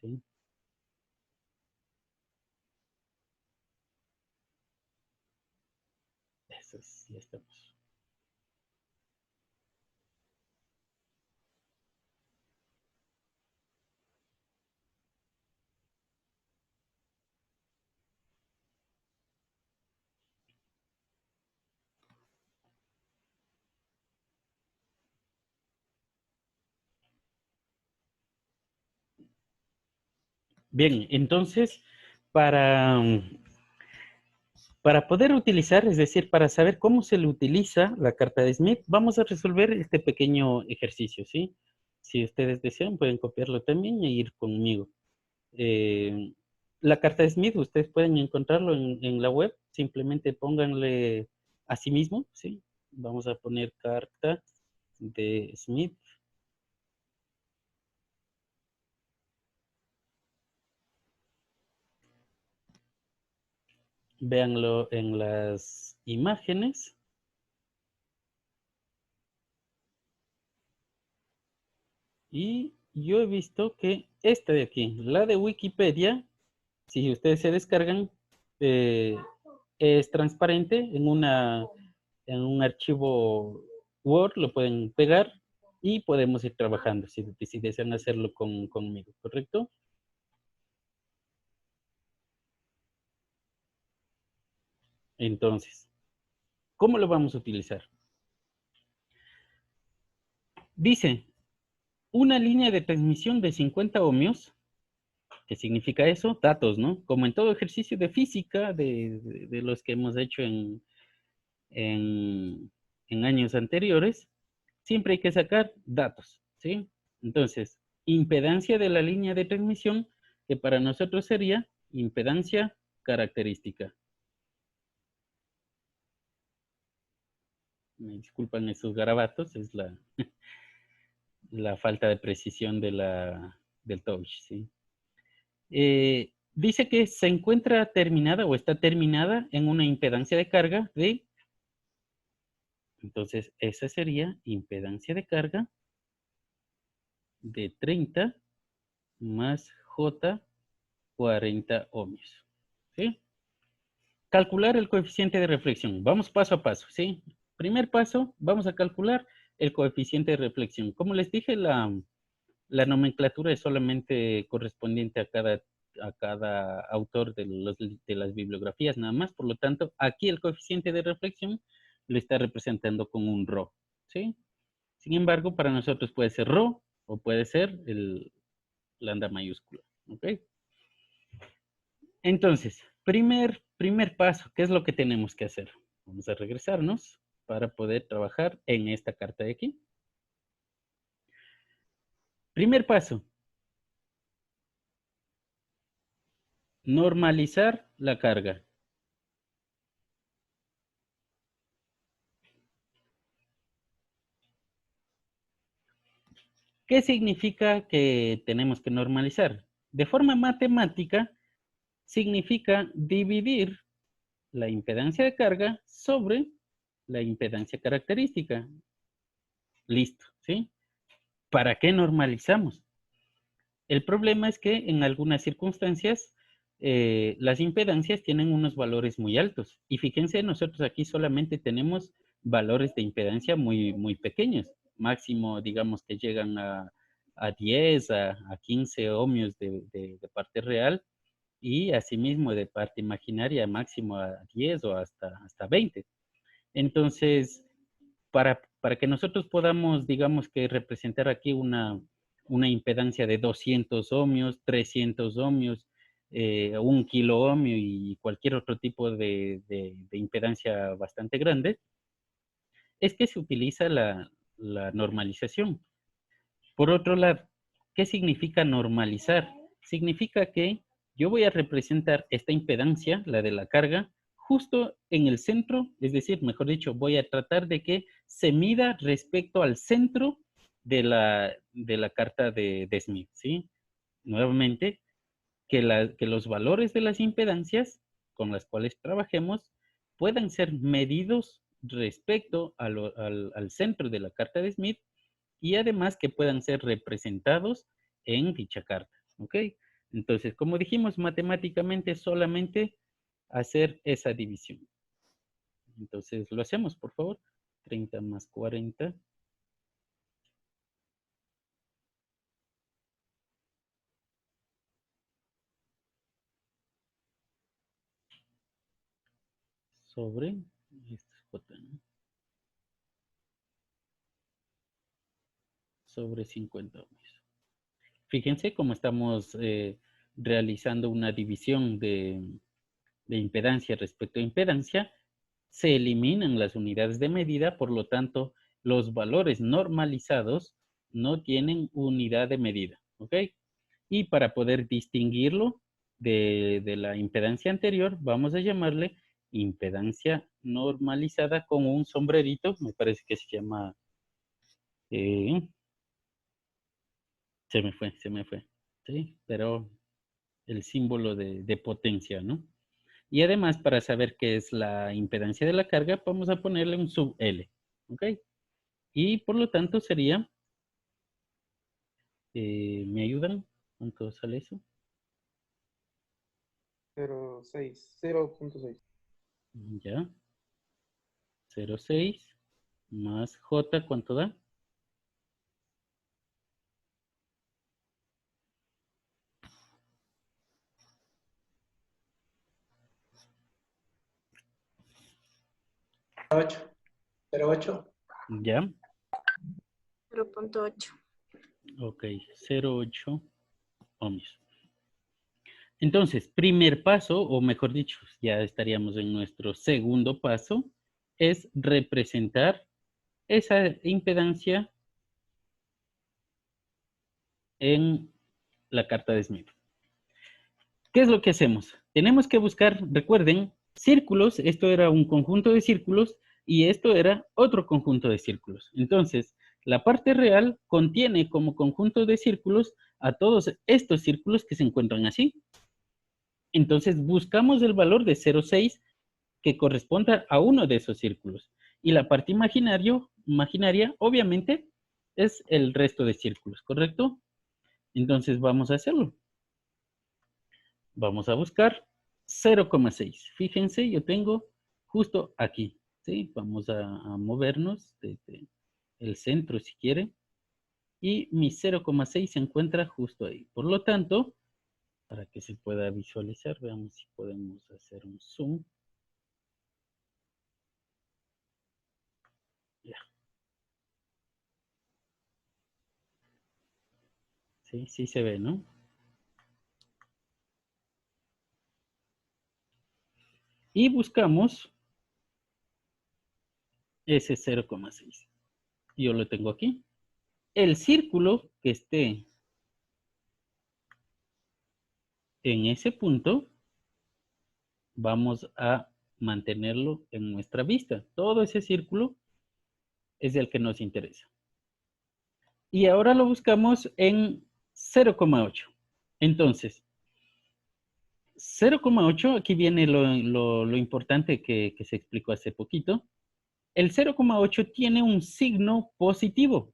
¿Sí? Eso es, ya estamos. Bien, entonces, para, para poder utilizar, es decir, para saber cómo se le utiliza la carta de Smith, vamos a resolver este pequeño ejercicio, ¿sí? Si ustedes desean, pueden copiarlo también e ir conmigo. Eh, la carta de Smith, ustedes pueden encontrarlo en la web, simplemente pónganle a sí mismo, ¿sí? Vamos a poner carta de Smith. Véanlo en las imágenes. Y yo he visto que esta de aquí, la de Wikipedia, si ustedes se descargan, es transparente en un archivo Word, lo pueden pegar y podemos ir trabajando si desean hacerlo conmigo, ¿correcto? Entonces, ¿cómo lo vamos a utilizar? Dice, una línea de transmisión de 50 ohmios. ¿Qué significa eso? Datos, ¿no? Como en todo ejercicio de física de los que hemos hecho en años anteriores, siempre hay que sacar datos, ¿sí? Entonces, impedancia de la línea de transmisión, que para nosotros sería impedancia característica. Me disculpan esos garabatos, es la falta de precisión del touch, ¿sí? Dice que se encuentra terminada o está terminada en una impedancia de carga de... Entonces, esa sería impedancia de carga de 30 más J 40 ohmios. ¿Sí? Calcular el coeficiente de reflexión. Vamos paso a paso, ¿sí? Primer paso, vamos a calcular el coeficiente de reflexión. Como les dije, la nomenclatura es solamente correspondiente a cada autor de las bibliografías nada más. Por lo tanto, aquí el coeficiente de reflexión lo está representando con un ρ, ¿sí? Sin embargo, para nosotros puede ser ρ o puede ser el lambda mayúscula, ¿ok? Entonces, primer paso, ¿qué es lo que tenemos que hacer? Vamos a regresarnos para poder trabajar en esta carta de aquí. Primer paso, normalizar la carga. ¿Qué significa que tenemos que normalizar? De forma matemática, significa dividir la impedancia de carga sobre la impedancia característica. Listo, ¿sí? ¿Para qué normalizamos? El problema es que en algunas circunstancias las impedancias tienen unos valores muy altos. Y fíjense, nosotros aquí solamente tenemos valores de impedancia muy pequeños. Máximo, digamos que llegan a 10, a 15 ohmios de parte real. Y asimismo de parte imaginaria máximo a 10 o hasta 20. Entonces, para que nosotros podamos, digamos que representar aquí una impedancia de 200 ohmios, 300 ohmios, 1 kilo ohmio y cualquier otro tipo de impedancia bastante grande, es que se utiliza la normalización. Por otro lado, ¿qué significa normalizar? Significa que yo voy a representar esta impedancia, la de la carga, justo en el centro, es decir, mejor dicho, voy a tratar de que se mida respecto al centro de la carta de Smith, ¿sí? Nuevamente, que los valores de las impedancias con las cuales trabajemos puedan ser medidos respecto al centro de la carta de Smith y además que puedan ser representados en dicha carta, ¿ok? Entonces, como dijimos, matemáticamente solamente hacer esa división. Entonces, lo hacemos, por favor. 30 más 40. Sobre, esto es J, ¿no? Sobre 50 ohmios. Fíjense cómo estamos realizando una división de impedancia respecto a impedancia. Se eliminan las unidades de medida, por lo tanto, los valores normalizados no tienen unidad de medida, ¿ok? Y para poder distinguirlo de la impedancia anterior, vamos a llamarle impedancia normalizada con un sombrerito, me parece que se llama... se me fue, ¿sí? Pero el símbolo de potencia, ¿no? Y además, para saber qué es la impedancia de la carga, vamos a ponerle un sub L, ¿ok? Y por lo tanto sería ¿Me ayudan? ¿Cuánto sale eso? 0.6. Ya. 0.6 más J, ¿cuánto da? Pero 8. Ya. 0.8. Ok, 0.8 ohmios. Entonces, primer paso, o mejor dicho, ya estaríamos en nuestro segundo paso, es representar esa impedancia en la carta de Smith. ¿Qué es lo que hacemos? Tenemos que buscar, recuerden, círculos. Esto era un conjunto de círculos y esto era otro conjunto de círculos. Entonces, la parte real contiene como conjunto de círculos a todos estos círculos que se encuentran así. Entonces, buscamos el valor de 0,6 que corresponda a uno de esos círculos. Y la parte imaginaria, obviamente, es el resto de círculos, ¿correcto? Entonces, vamos a hacerlo. Vamos a buscar 0,6. Fíjense, yo tengo justo aquí, ¿sí? Vamos a movernos desde el centro si quiere. Y mi 0,6 se encuentra justo ahí. Por lo tanto, para que se pueda visualizar, veamos si podemos hacer un zoom. Ya. Sí, sí se ve, ¿no? Y buscamos ese 0,6. Yo lo tengo aquí. El círculo que esté en ese punto, vamos a mantenerlo en nuestra vista. Todo ese círculo es el que nos interesa. Y ahora lo buscamos en 0,8. Entonces, 0,8, aquí viene lo importante que se explicó hace poquito. El 0,8 tiene un signo positivo.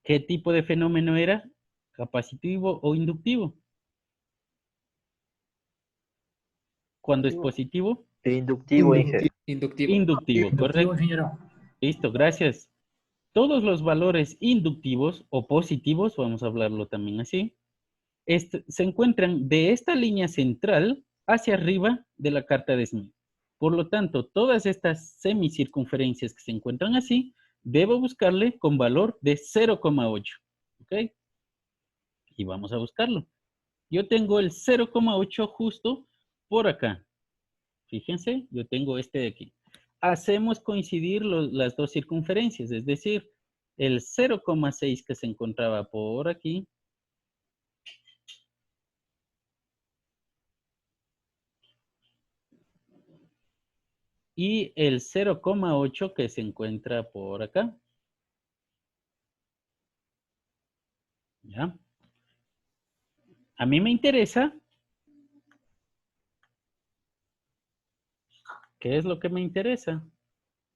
¿Qué tipo de fenómeno era? ¿Capacitivo o inductivo? Cuando es positivo, Inductivo, Inge. Inductivo. inductivo, correcto. Listo, gracias. Todos los valores inductivos o positivos, vamos a hablarlo también así, se encuentran de esta línea central hacia arriba de la carta de Smith. Por lo tanto, todas estas semicircunferencias que se encuentran así, debo buscarle con valor de 0,8. ¿Ok? Y vamos a buscarlo. Yo tengo el 0,8 justo por acá. Fíjense, yo tengo este de aquí. Hacemos coincidir las dos circunferencias, es decir, el 0,6 que se encontraba por aquí y el 0,8 que se encuentra por acá. ¿Ya? A mí me interesa. ¿Qué es lo que me interesa?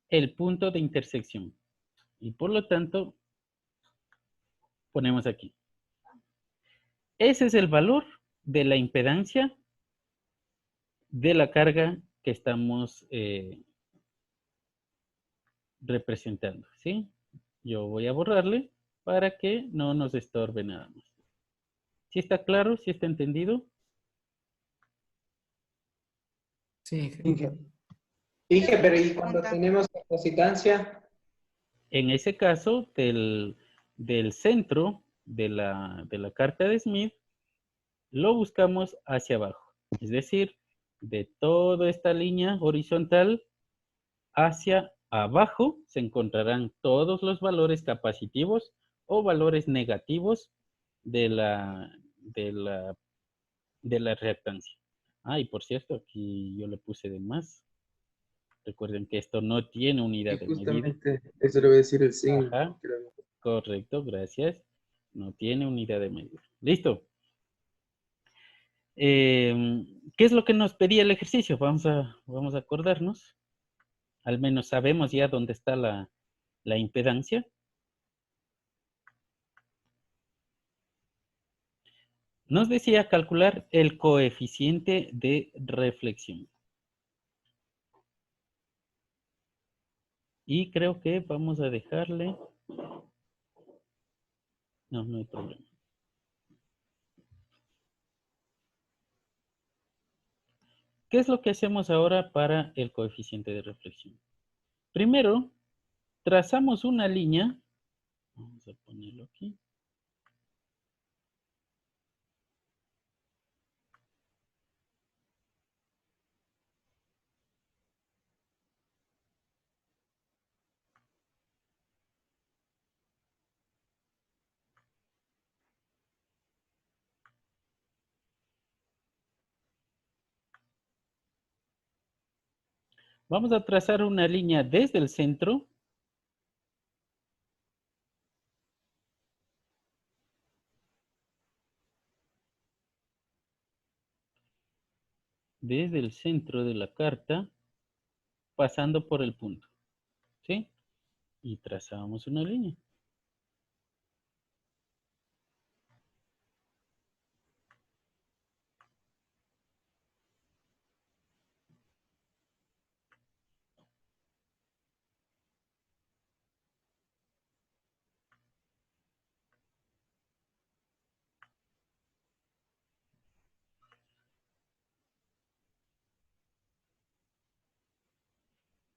El punto de intersección. Y por lo tanto, ponemos aquí. Ese es el valor de la impedancia de la carga que estamos representando, ¿sí? Yo voy a borrarle para que no nos estorbe nada más. ¿Sí está claro? ¿Sí está entendido? Sí, Inge. Dije, pero ¿y cuando tenemos capacitancia? En ese caso, del centro de la carta de Smith, lo buscamos hacia abajo. Es decir, de toda esta línea horizontal hacia abajo se encontrarán todos los valores capacitivos o valores negativos de la reactancia. Ah, y por cierto, aquí yo le puse de más. Recuerden que esto no tiene unidad de medida. justamente eso le voy a decir el signo. Ajá, correcto, gracias. No tiene unidad de medida. Listo. ¿Qué es lo que nos pedía el ejercicio? Vamos a acordarnos. Al menos sabemos ya dónde está la impedancia. Nos decía calcular el coeficiente de reflexión. Y creo que vamos a dejarle... No, no hay problema. ¿Qué es lo que hacemos ahora para el coeficiente de reflexión? Primero, trazamos una línea. Vamos a ponerlo aquí. Vamos a trazar una línea desde el centro. Desde el centro de la carta, pasando por el punto. ¿Sí? Y trazamos una línea.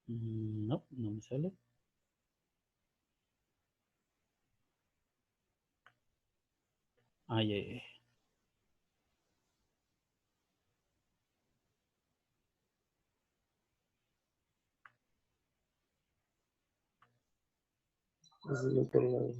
No, no me sale. Ay, ay, ay. Ese es el otro lado.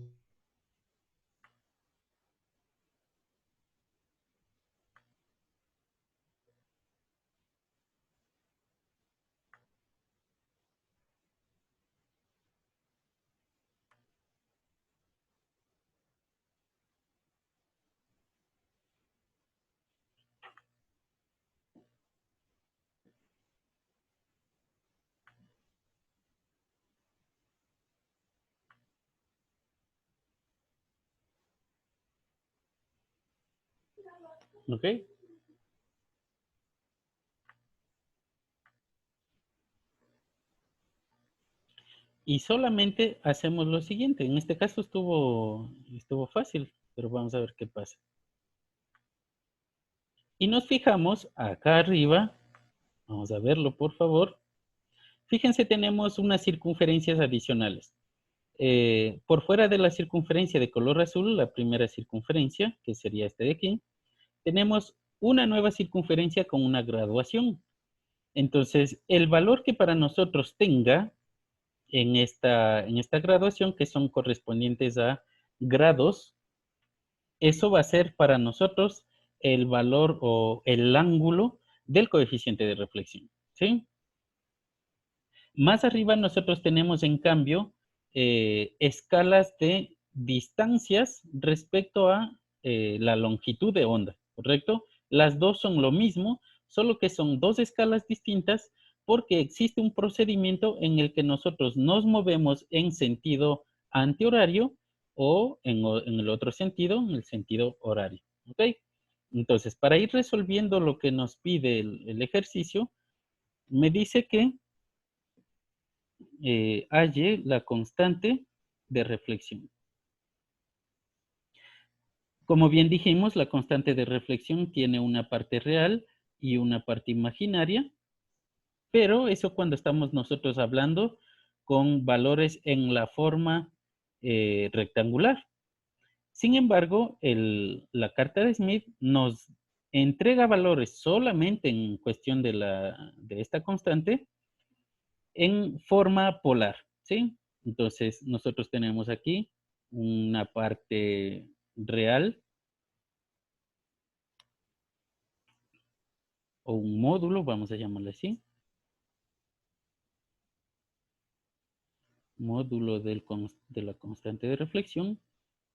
¿Ok? Y solamente hacemos lo siguiente. En este caso estuvo fácil, pero vamos a ver qué pasa. Y nos fijamos acá arriba. Vamos a verlo, por favor. Fíjense, tenemos unas circunferencias adicionales. Por fuera de la circunferencia de color azul, la primera circunferencia, que sería este de aquí, tenemos una nueva circunferencia con una graduación. Entonces, el valor que para nosotros tenga en esta graduación, que son correspondientes a grados, eso va a ser para nosotros el valor o el ángulo del coeficiente de reflexión, ¿sí? Más arriba nosotros tenemos, en cambio, escalas de distancias respecto a la longitud de onda, ¿correcto? Las dos son lo mismo, solo que son dos escalas distintas porque existe un procedimiento en el que nosotros nos movemos en sentido antihorario o en el otro sentido, en el sentido horario, ¿ok? Entonces, para ir resolviendo lo que nos pide el ejercicio, me dice que halle la constante de reflexión. Como bien dijimos, la constante de reflexión tiene una parte real y una parte imaginaria, pero eso cuando estamos nosotros hablando con valores en la forma rectangular. Sin embargo, la carta de Smith nos entrega valores solamente en cuestión de esta constante en forma polar, ¿sí? Entonces, nosotros tenemos aquí una parte real o un módulo, vamos a llamarlo así. Módulo de la constante de reflexión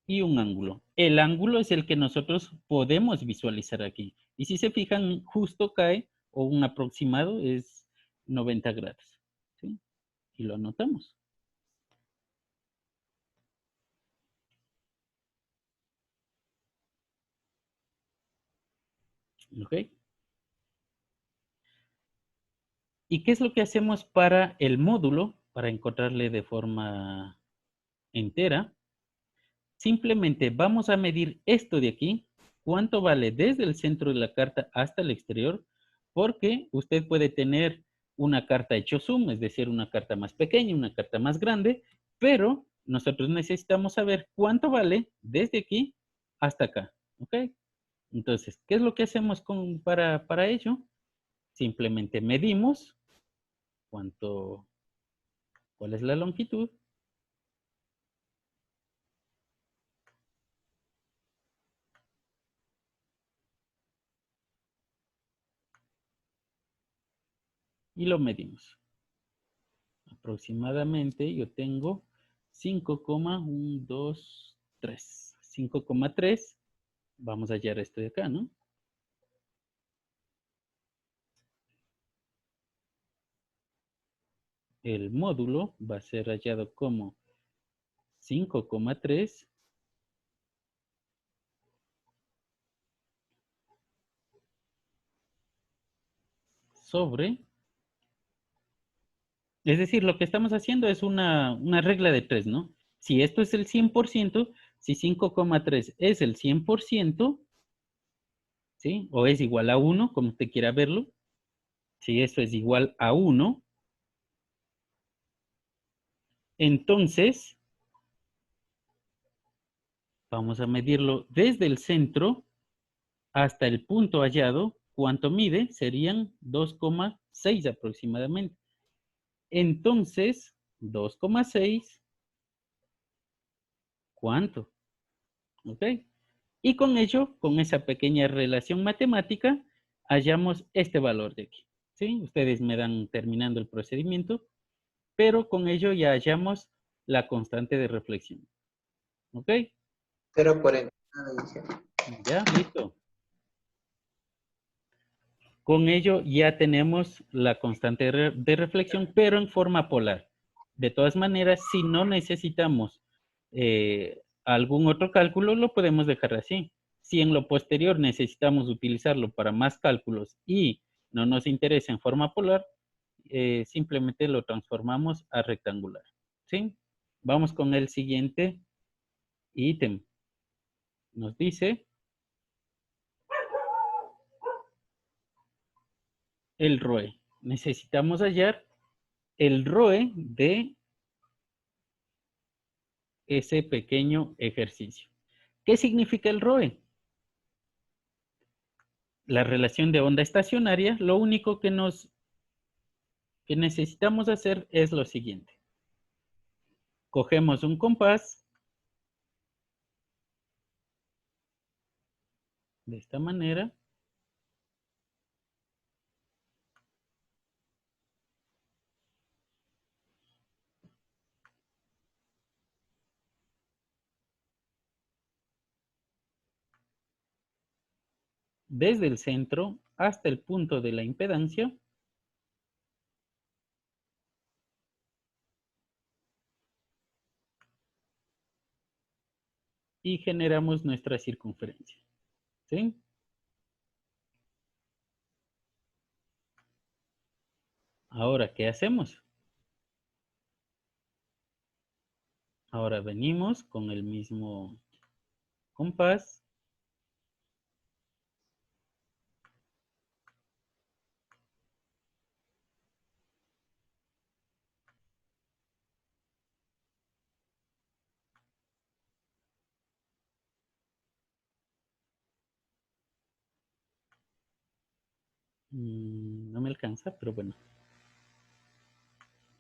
y un ángulo. El ángulo es el que nosotros podemos visualizar aquí. Y si se fijan, justo cae, o un aproximado, es 90 grados, ¿sí? Y lo anotamos. ¿Ok? ¿Y qué es lo que hacemos para el módulo? Para encontrarle de forma entera. Simplemente vamos a medir esto de aquí. ¿Cuánto vale desde el centro de la carta hasta el exterior? Porque usted puede tener una carta hecho zoom, es decir, una carta más pequeña, una carta más grande, pero nosotros necesitamos saber cuánto vale desde aquí hasta acá. ¿Ok? Entonces, ¿qué es lo que hacemos para ello? Simplemente medimos cuál es la longitud. Y lo medimos. Aproximadamente yo tengo 5,123. 5,3. Vamos a hallar esto de acá, ¿no? El módulo va a ser hallado como 5,3 sobre. Es decir, lo que estamos haciendo es una regla de 3, ¿no? Si esto es el 100%, si 5,3 es el 100%, ¿sí? O es igual a 1, como usted quiera verlo. Si esto es igual a 1, entonces vamos a medirlo desde el centro hasta el punto hallado. ¿Cuánto mide? Serían 2,6 aproximadamente. Entonces, 2,6, ¿cuánto? ¿Ok? Y con ello, con esa pequeña relación matemática, hallamos este valor de aquí. ¿Sí? Ustedes me dan terminando el procedimiento, pero con ello ya hallamos la constante de reflexión. ¿Ok? 0,40. Dije. Ya, listo. Con ello ya tenemos la constante de reflexión, pero en forma polar. De todas maneras, si no necesitamos algún otro cálculo, lo podemos dejar así. Si en lo posterior necesitamos utilizarlo para más cálculos y no nos interesa en forma polar, simplemente lo transformamos a rectangular. ¿Sí? Vamos con el siguiente ítem. Nos dice el ROE. Necesitamos hallar el ROE de ese pequeño ejercicio. ¿Qué significa el ROE? La relación de onda estacionaria. Lo único que necesitamos hacer es lo siguiente. Cogemos un compás de esta manera. Desde el centro hasta el punto de la impedancia. Y generamos nuestra circunferencia. ¿Sí? Ahora, ¿qué hacemos? Ahora venimos con el mismo compás. No me alcanza, pero bueno.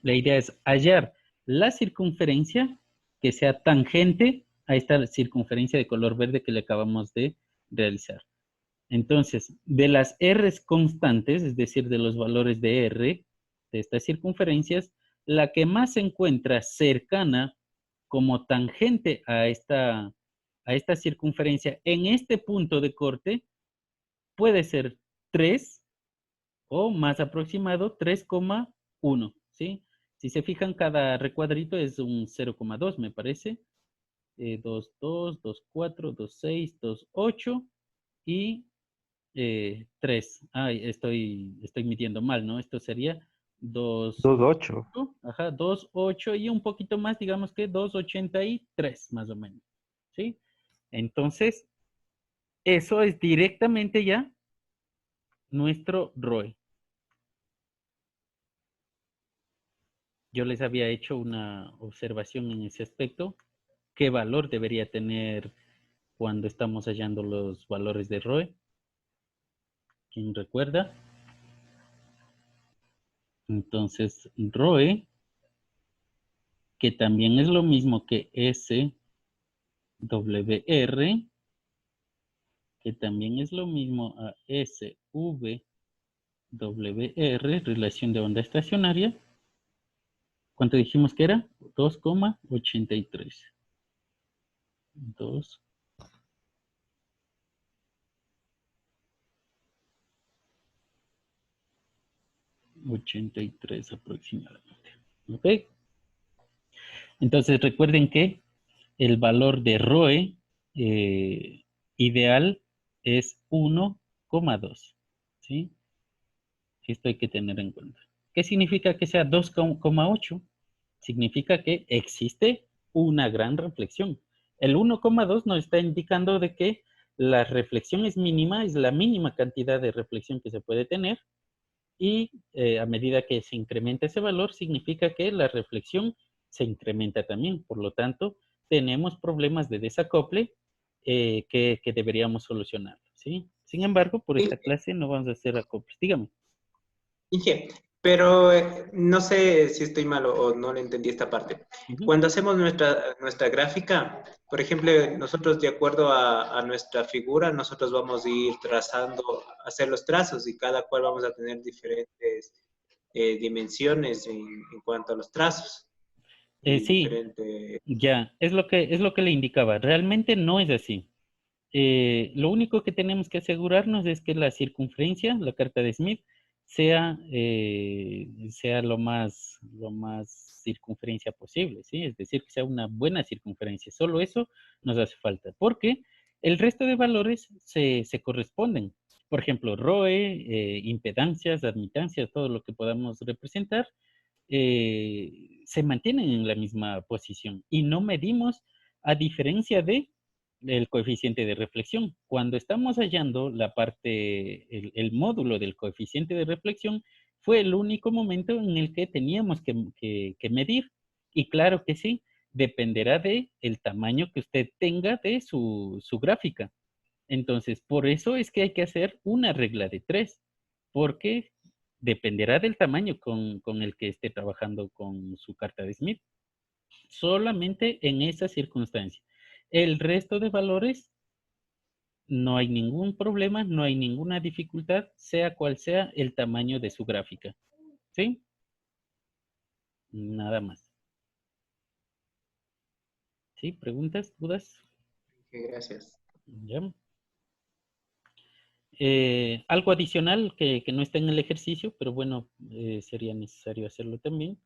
La idea es hallar la circunferencia que sea tangente a esta circunferencia de color verde que le acabamos de realizar. Entonces, de las R constantes, es decir, de los valores de R, de estas circunferencias, la que más se encuentra cercana como tangente a esta circunferencia en este punto de corte puede ser 3 o más aproximado 3,1, ¿sí? Si se fijan, cada recuadrito es un 0,2, me parece. 2,2, 2,4, 2,6, 2,8 y 3. Ay, estoy midiendo mal, ¿no? Esto sería 2, 2,8. ajá, 2,8 y un poquito más, digamos que 2,83 más o menos, ¿sí? Entonces, eso es directamente ya nuestro ROE. Yo les había hecho una observación en ese aspecto. ¿Qué valor debería tener cuando estamos hallando los valores de ROE? ¿Quién recuerda? Entonces, ROE, que también es lo mismo que SWR, que también es lo mismo a SVWR, relación de onda estacionaria. ¿Cuánto dijimos que era? 2,83. 2,83 aproximadamente. ¿Ok? Entonces recuerden que el valor de ROE ideal es 1,2. ¿Sí? Esto hay que tener en cuenta. ¿Qué significa que sea 2,8? Significa que existe una gran reflexión. El 1,2 nos está indicando de que la reflexión es mínima, es la mínima cantidad de reflexión que se puede tener, y a medida que se incrementa ese valor, significa que la reflexión se incrementa también. Por lo tanto, tenemos problemas de desacople que deberíamos solucionar, ¿sí? Sin embargo, por esta clase no vamos a hacer acoples. Dígame. Inge, pero no sé si estoy mal o no le entendí esta parte. Cuando hacemos nuestra gráfica, por ejemplo, nosotros de acuerdo a nuestra figura, nosotros vamos a ir trazando, hacer los trazos y cada cual vamos a tener diferentes dimensiones en cuanto a los trazos. Y Sí, diferente... ya, es lo que le indicaba. Realmente no es así. Lo único que tenemos que asegurarnos es que la circunferencia, la carta de Smith, sea lo más circunferencia posible, ¿sí? Es decir, que sea una buena circunferencia. Solo eso nos hace falta, porque el resto de valores se corresponden. Por ejemplo, ROE, impedancias, admitancias, todo lo que podamos representar, se mantienen en la misma posición y no medimos a diferencia de el coeficiente de reflexión. Cuando estamos hallando la parte, el módulo del coeficiente de reflexión, fue el único momento en el que teníamos que medir. Y claro que sí, dependerá de el tamaño que usted tenga de su gráfica. Entonces, por eso es que hay que hacer una regla de 3, porque dependerá del tamaño con el que esté trabajando con su carta de Smith. Solamente en esa circunstancia. El resto de valores, no hay ningún problema, no hay ninguna dificultad, sea cual sea el tamaño de su gráfica. ¿Sí? Nada más. ¿Sí? ¿Preguntas? ¿Dudas? Gracias. ¿Ya? Algo adicional que no está en el ejercicio, pero bueno, sería necesario hacerlo también.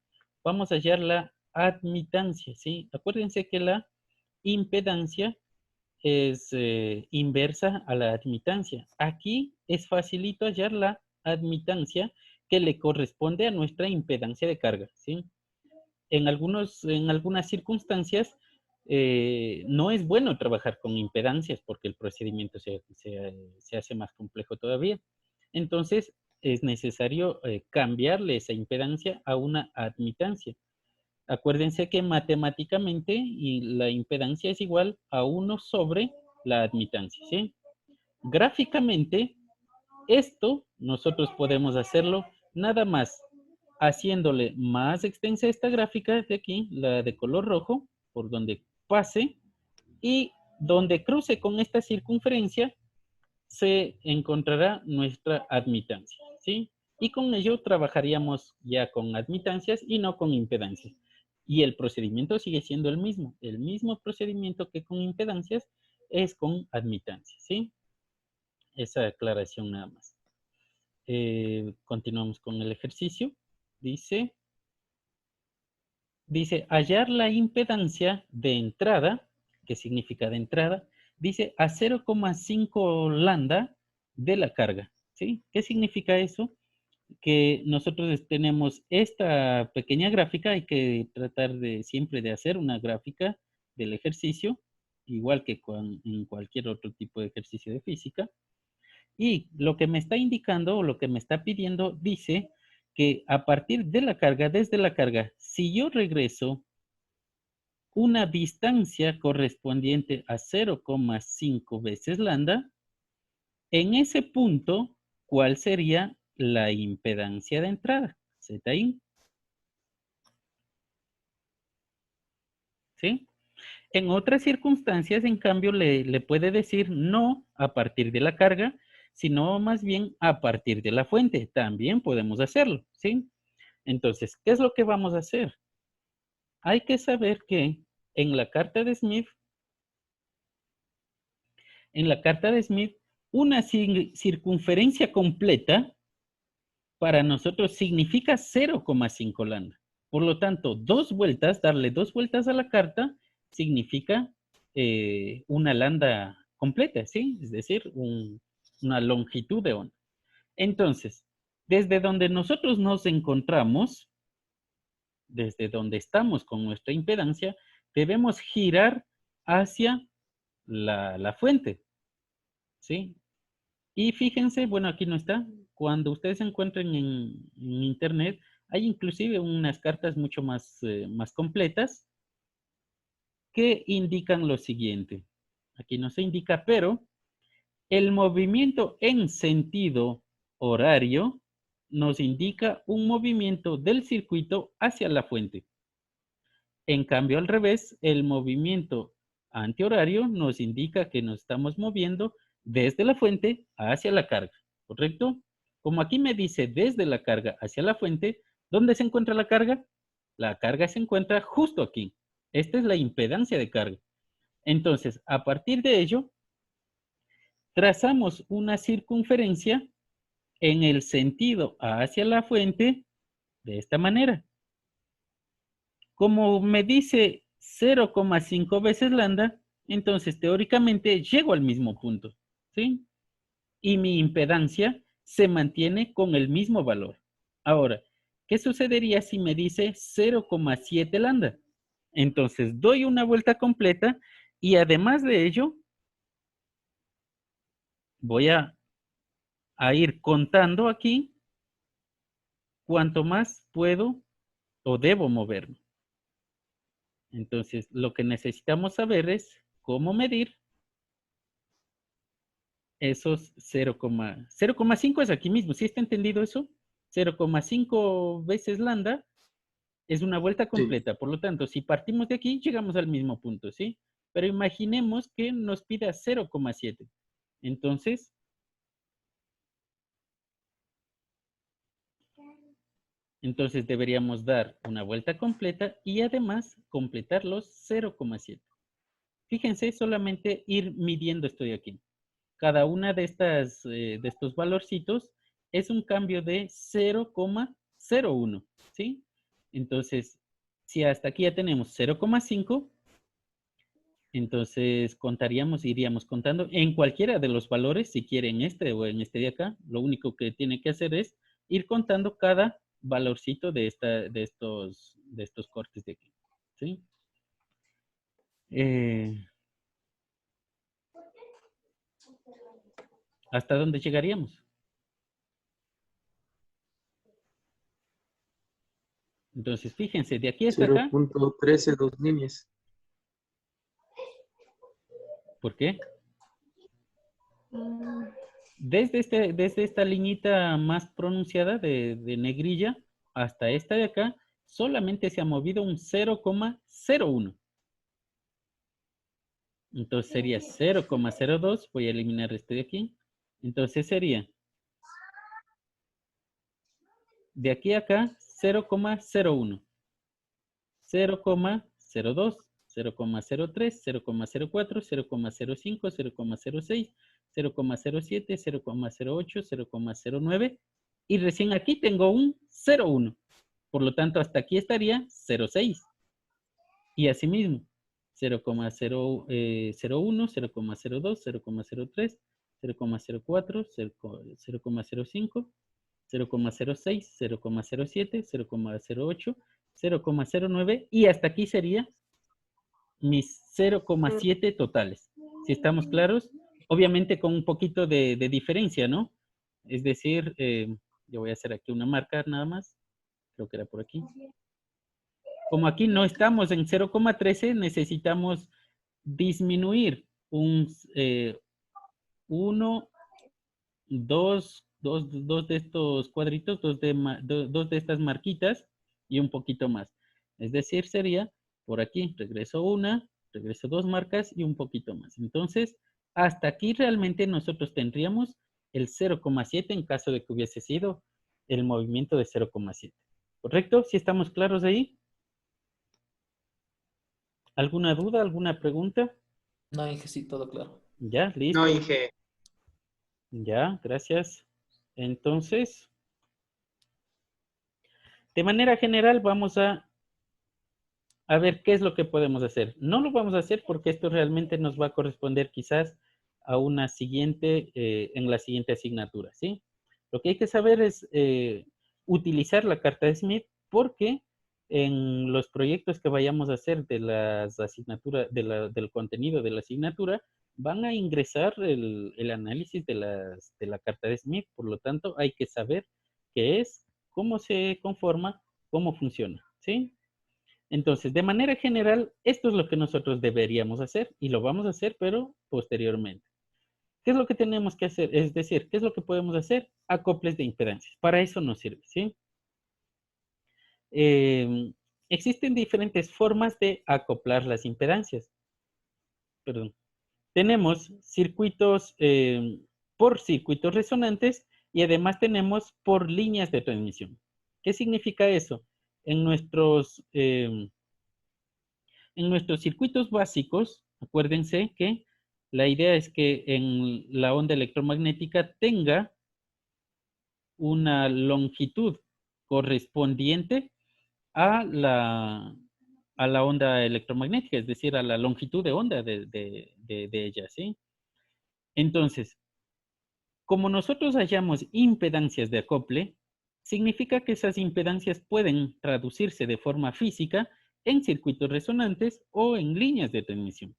Vamos a hallar la admitancia, ¿sí? Acuérdense que la impedancia es inversa a la admitancia. Aquí es facilito hallar la admitancia que le corresponde a nuestra impedancia de carga, ¿sí? En algunas circunstancias no es bueno trabajar con impedancias porque el procedimiento se hace más complejo todavía. Entonces, es necesario cambiarle esa impedancia a una admitancia. Acuérdense que matemáticamente la impedancia es igual a 1 sobre la admitancia, ¿sí? Gráficamente, esto nosotros podemos hacerlo nada más haciéndole más extensa esta gráfica de aquí, la de color rojo, por donde pase, y donde cruce con esta circunferencia, se encontrará nuestra admitancia, ¿sí? Y con ello trabajaríamos ya con admitancias y no con impedancias. Y el procedimiento sigue siendo el mismo procedimiento que con impedancias es con admitancias, ¿sí? Esa aclaración nada más. Continuamos con el ejercicio. Dice, hallar la impedancia de entrada, ¿qué significa de entrada? Dice a 0,5 lambda de la carga, ¿sí? ¿Qué significa eso? Que nosotros tenemos esta pequeña gráfica, hay que tratar de siempre de hacer una gráfica del ejercicio, igual que en cualquier otro tipo de ejercicio de física. Y lo que me está indicando o lo que me está pidiendo dice que a partir de la carga, desde la carga, si yo regreso una distancia correspondiente a 0,5 veces lambda, en ese punto, ¿cuál sería la impedancia de entrada? Zin. ¿Sí? En otras circunstancias, en cambio, le puede decir no a partir de la carga, sino más bien a partir de la fuente. También podemos hacerlo, ¿sí? Entonces, ¿qué es lo que vamos a hacer? Hay que saber que en la carta de Smith, una circunferencia completa para nosotros significa 0,5 lambda. Por lo tanto, darle dos vueltas a la carta significa una lambda completa, ¿sí? Es decir, una longitud de onda. Entonces, desde donde nosotros nos encontramos, desde donde estamos con nuestra impedancia, debemos girar hacia la fuente, ¿sí? Y fíjense, bueno, aquí no está. Cuando ustedes se encuentren en internet, hay inclusive unas cartas mucho más completas que indican lo siguiente. Aquí no se indica, pero el movimiento en sentido horario nos indica un movimiento del circuito hacia la fuente. En cambio, al revés, el movimiento antihorario nos indica que nos estamos moviendo desde la fuente hacia la carga, ¿correcto? Como aquí me dice desde la carga hacia la fuente, ¿dónde se encuentra la carga? La carga se encuentra justo aquí. Esta es la impedancia de carga. Entonces, a partir de ello, trazamos una circunferencia en el sentido hacia la fuente de esta manera. Como me dice 0,5 veces lambda, entonces teóricamente llego al mismo punto, ¿sí? Y mi impedancia se mantiene con el mismo valor. Ahora, ¿qué sucedería si me dice 0,7 lambda? Entonces doy una vuelta completa y además de ello, voy a ir contando aquí cuánto más puedo o debo moverme. Entonces, lo que necesitamos saber es cómo medir esos 0,5 es aquí mismo. ¿Sí está entendido eso? 0,5 veces lambda es una vuelta completa. Sí. Por lo tanto, si partimos de aquí, llegamos al mismo punto, ¿sí? Pero imaginemos que nos pida 0,7. Entonces deberíamos dar una vuelta completa y además completar los 0,7. Fíjense, solamente ir midiendo esto de aquí. Cada una de estos valorcitos es un cambio de 0,01, ¿sí? Entonces, si hasta aquí ya tenemos 0,5, entonces iríamos contando en cualquiera de los valores, si quiere en este o en este de acá, lo único que tiene que hacer es ir contando cada valorcito de estos cortes de aquí, ¿sí? ¿Hasta dónde llegaríamos? Entonces, fíjense, de aquí hasta acá. 0.13 dos líneas. ¿Por qué? Desde esta liñita más pronunciada de negrilla hasta esta de acá, solamente se ha movido un 0,01. Entonces sería 0,02. Voy a eliminar este de aquí. Entonces sería de aquí a acá 0,01, 0,02, 0,03, 0,04, 0,05, 0,06, 0,07, 0,08, 0,09 y recién aquí tengo un 0,1. Por lo tanto, hasta aquí estaría 0,6. Y asimismo, 0,01, 0,02, 0,03, 0,04, 0,05, 0,06, 0,07, 0,08, 0,09 y hasta aquí sería mis 0,7 totales. Si estamos claros, obviamente con un poquito de diferencia, ¿no? Es decir, yo voy a hacer aquí una marca nada más. Creo que era por aquí. Como aquí no estamos en 0,13, necesitamos disminuir un 1, 2 de estos cuadritos, dos de estas marquitas y un poquito más. Es decir, sería por aquí, regreso una, regreso 2 marcas y un poquito más. Entonces, hasta aquí realmente nosotros tendríamos el 0,7 en caso de que hubiese sido el movimiento de 0,7. ¿Correcto? ¿Sí estamos claros ahí? ¿Alguna duda, alguna pregunta? No, Inge, sí, todo claro. Ya, listo. No, Inge. Ya, gracias. Entonces, de manera general vamos a ver qué es lo que podemos hacer. No lo vamos a hacer porque esto realmente nos va a corresponder quizás a una siguiente, en la siguiente asignatura, ¿sí? Lo que hay que saber es utilizar la carta de Smith porque en los proyectos que vayamos a hacer de las asignaturas, del contenido de la asignatura, van a ingresar el análisis de la carta de Smith. Por lo tanto, hay que saber qué es, cómo se conforma, cómo funciona, ¿sí? Entonces, de manera general, esto es lo que nosotros deberíamos hacer y lo vamos a hacer, pero posteriormente. ¿Qué es lo que tenemos que hacer? Es decir, ¿qué es lo que podemos hacer? Acoples de impedancias. Para eso nos sirve, ¿sí? Existen diferentes formas de acoplar las impedancias. Perdón. Tenemos circuitos por circuitos resonantes y además tenemos por líneas de transmisión. ¿Qué significa eso? En nuestros circuitos básicos, acuérdense que la idea es que en la onda electromagnética tenga una longitud correspondiente a la onda electromagnética, es decir, a la longitud de onda de ella, ¿sí? Entonces, como nosotros hallamos impedancias de acople, significa que esas impedancias pueden traducirse de forma física en circuitos resonantes o en líneas de transmisión.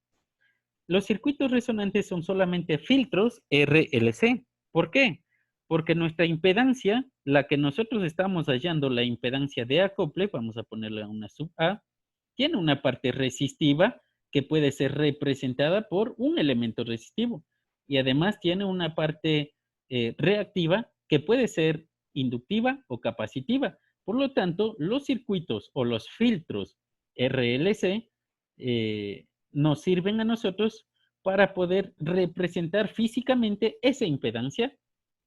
Los circuitos resonantes son solamente filtros RLC. ¿Por qué? Porque nuestra impedancia, la que nosotros estamos hallando, la impedancia de acople, vamos a ponerle una sub A, tiene una parte resistiva que puede ser representada por un elemento resistivo. Y además tiene una parte reactiva que puede ser inductiva o capacitiva. Por lo tanto, los circuitos o los filtros RLC nos sirven a nosotros para poder representar físicamente esa impedancia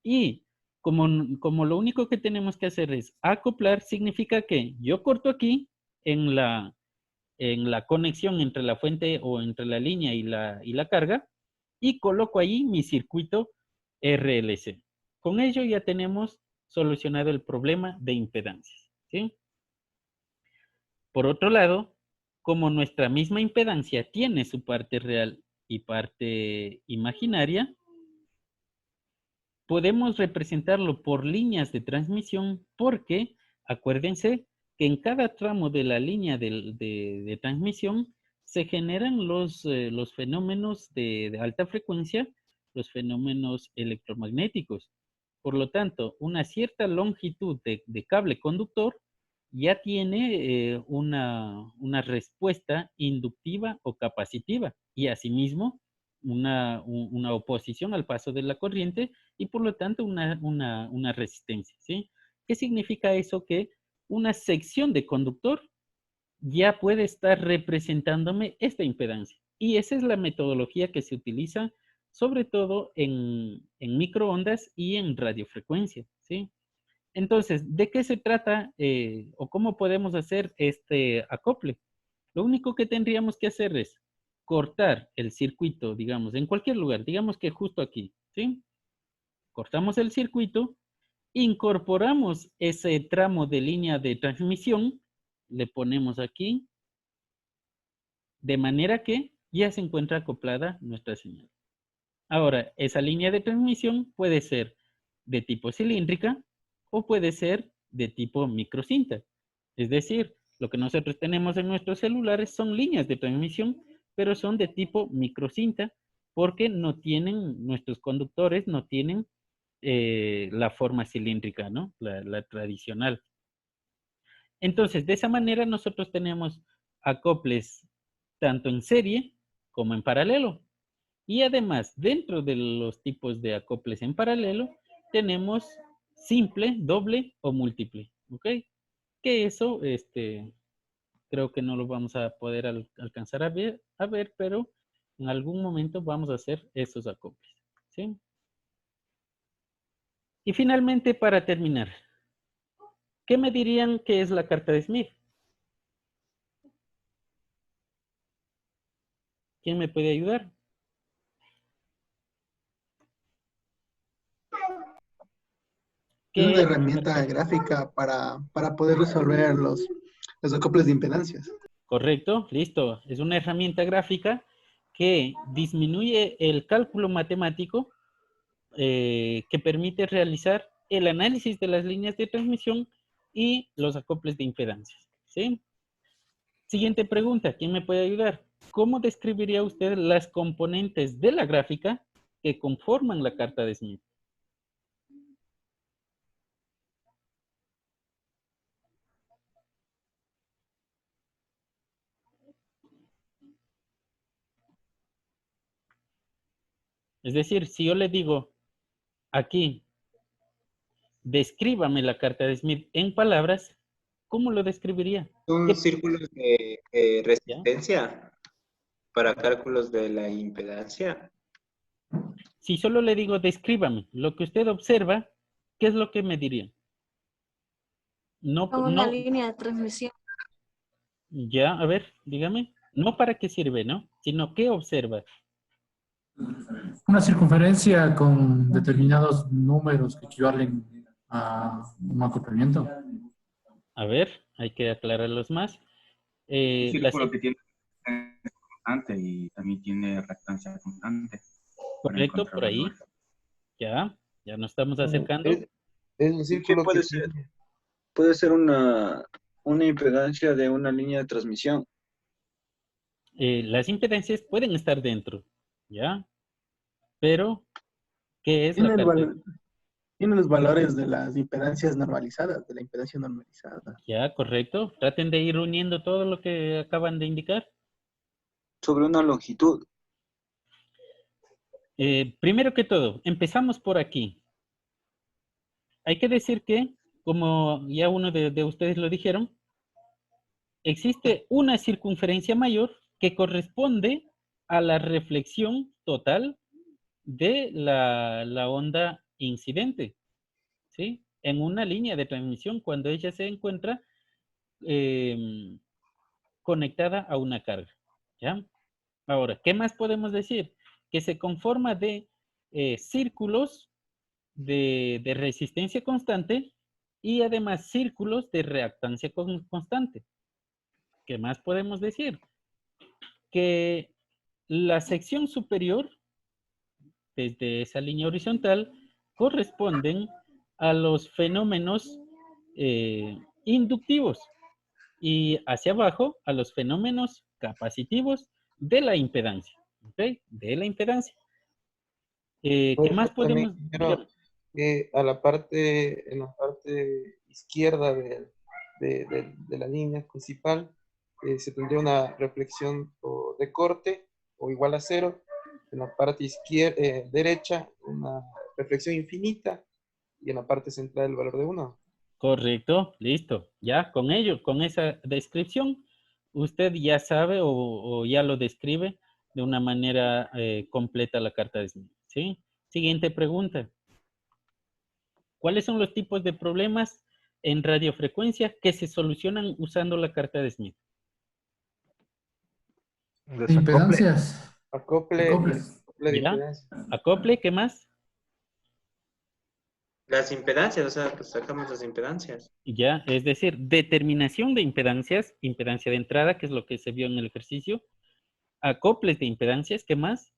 y como lo único que tenemos que hacer es acoplar, significa que yo corto aquí en la conexión entre la fuente o entre la línea y la carga y coloco ahí mi circuito RLC. Con ello ya tenemos solucionado el problema de impedancias, ¿sí? Por otro lado, como nuestra misma impedancia tiene su parte real y parte imaginaria, podemos representarlo por líneas de transmisión porque, acuérdense, que en cada tramo de la línea de transmisión se generan los fenómenos de alta frecuencia, los fenómenos electromagnéticos. Por lo tanto, una cierta longitud de cable conductor ya tiene una respuesta inductiva o capacitiva y asimismo una oposición al paso de la corriente y por lo tanto una resistencia, ¿sí? ¿Qué significa eso? Que una sección de conductor ya puede estar representándome esta impedancia. Y esa es la metodología que se utiliza sobre todo en microondas y en radiofrecuencia, ¿sí? Entonces, ¿de qué se trata o cómo podemos hacer este acople? Lo único que tendríamos que hacer es cortar el circuito, digamos, en cualquier lugar, digamos que justo aquí, ¿sí? Cortamos el circuito, incorporamos ese tramo de línea de transmisión, le ponemos aquí, de manera que ya se encuentra acoplada nuestra señal. Ahora, esa línea de transmisión puede ser de tipo cilíndrica o puede ser de tipo microcinta. Es decir, lo que nosotros tenemos en nuestros celulares son líneas de transmisión, pero son de tipo microcinta porque no tienen, nuestros conductores no tienen la forma cilíndrica, ¿no? La tradicional. Entonces, de esa manera nosotros tenemos acoples tanto en serie como en paralelo. Y además, dentro de los tipos de acoples en paralelo, tenemos simple, doble o múltiple, ¿ok? Que eso, creo que no lo vamos a poder alcanzar a ver, pero en algún momento vamos a hacer esos acoples, ¿sí? Y finalmente, para terminar, ¿qué me dirían que es la carta de Smith? ¿Quién me puede ayudar? Es una ¿Qué es la herramienta carta? gráfica para poder resolver los acoples de impedancias. Correcto, listo. Es una herramienta gráfica que disminuye el cálculo matemático que permite realizar el análisis de las líneas de transmisión y los acoples de impedancias, ¿sí? Siguiente pregunta, ¿quién me puede ayudar? ¿Cómo describiría usted las componentes de la gráfica que conforman la carta de Smith? Es decir, si yo le digo aquí, descríbame la carta de Smith en palabras, ¿cómo lo describiría? Son ¿Qué, círculos de ya? resistencia para cálculos de la impedancia. Si solo le digo, descríbame lo que usted observa, ¿qué es lo que me diría? No, Una no, línea de transmisión. ya, a ver, dígame. No para qué sirve, ¿no? Sino qué observa. Una circunferencia con determinados números que equivalen a un acoplamiento. A ver, hay que aclararlos más. Un La, círculo que tiene constante y también tiene reactancia constante para correcto, encontrar por ahí. valores. Ya nos estamos acercando. Es un ¿Y qué círculo que tiene. Puede ser una impedancia de una línea de transmisión. Las impedancias pueden estar dentro, ¿ya? Pero, ¿qué es la Tiene, carta? tiene los valores de las impedancias normalizadas, de la impedancia normalizada. Ya, correcto. Traten de ir uniendo todo lo que acaban de indicar. Sobre una longitud. Primero que todo, empezamos por aquí. Hay que decir que, como ya uno de ustedes lo dijeron, existe una circunferencia mayor que corresponde a la reflexión total de la onda incidente, ¿sí? En una línea de transmisión cuando ella se encuentra eh, conectada a una carga, ¿ya? Ahora, ¿qué más podemos decir? Que se conforma de círculos de resistencia constante y además círculos de reactancia constante. ¿Qué más podemos decir? Que la sección superior, desde esa línea horizontal, corresponden a los fenómenos inductivos y hacia abajo a los fenómenos capacitivos de la impedancia. ¿Ok? De la impedancia. ¿Qué más También podemos? quiero que en la parte izquierda de la línea principal, se tendría una reflexión de corte o igual a cero. En la parte izquierda, derecha, una reflexión infinita. Y en la parte central, el valor de 1. Correcto, listo. Ya con ello, con esa descripción, usted ya sabe o ya lo describe de una manera completa la carta de Smith, ¿sí? Siguiente pregunta. ¿Cuáles son los tipos de problemas en radiofrecuencia que se solucionan usando la carta de Smith? Impedancias. Acople Acoples. de ¿Ya? impedancia. Acople, ¿qué más? Las impedancias, o sea, pues sacamos las impedancias. Ya, es decir, determinación de impedancias, impedancia de entrada, que es lo que se vio en el ejercicio, acoples de impedancias, ¿qué más?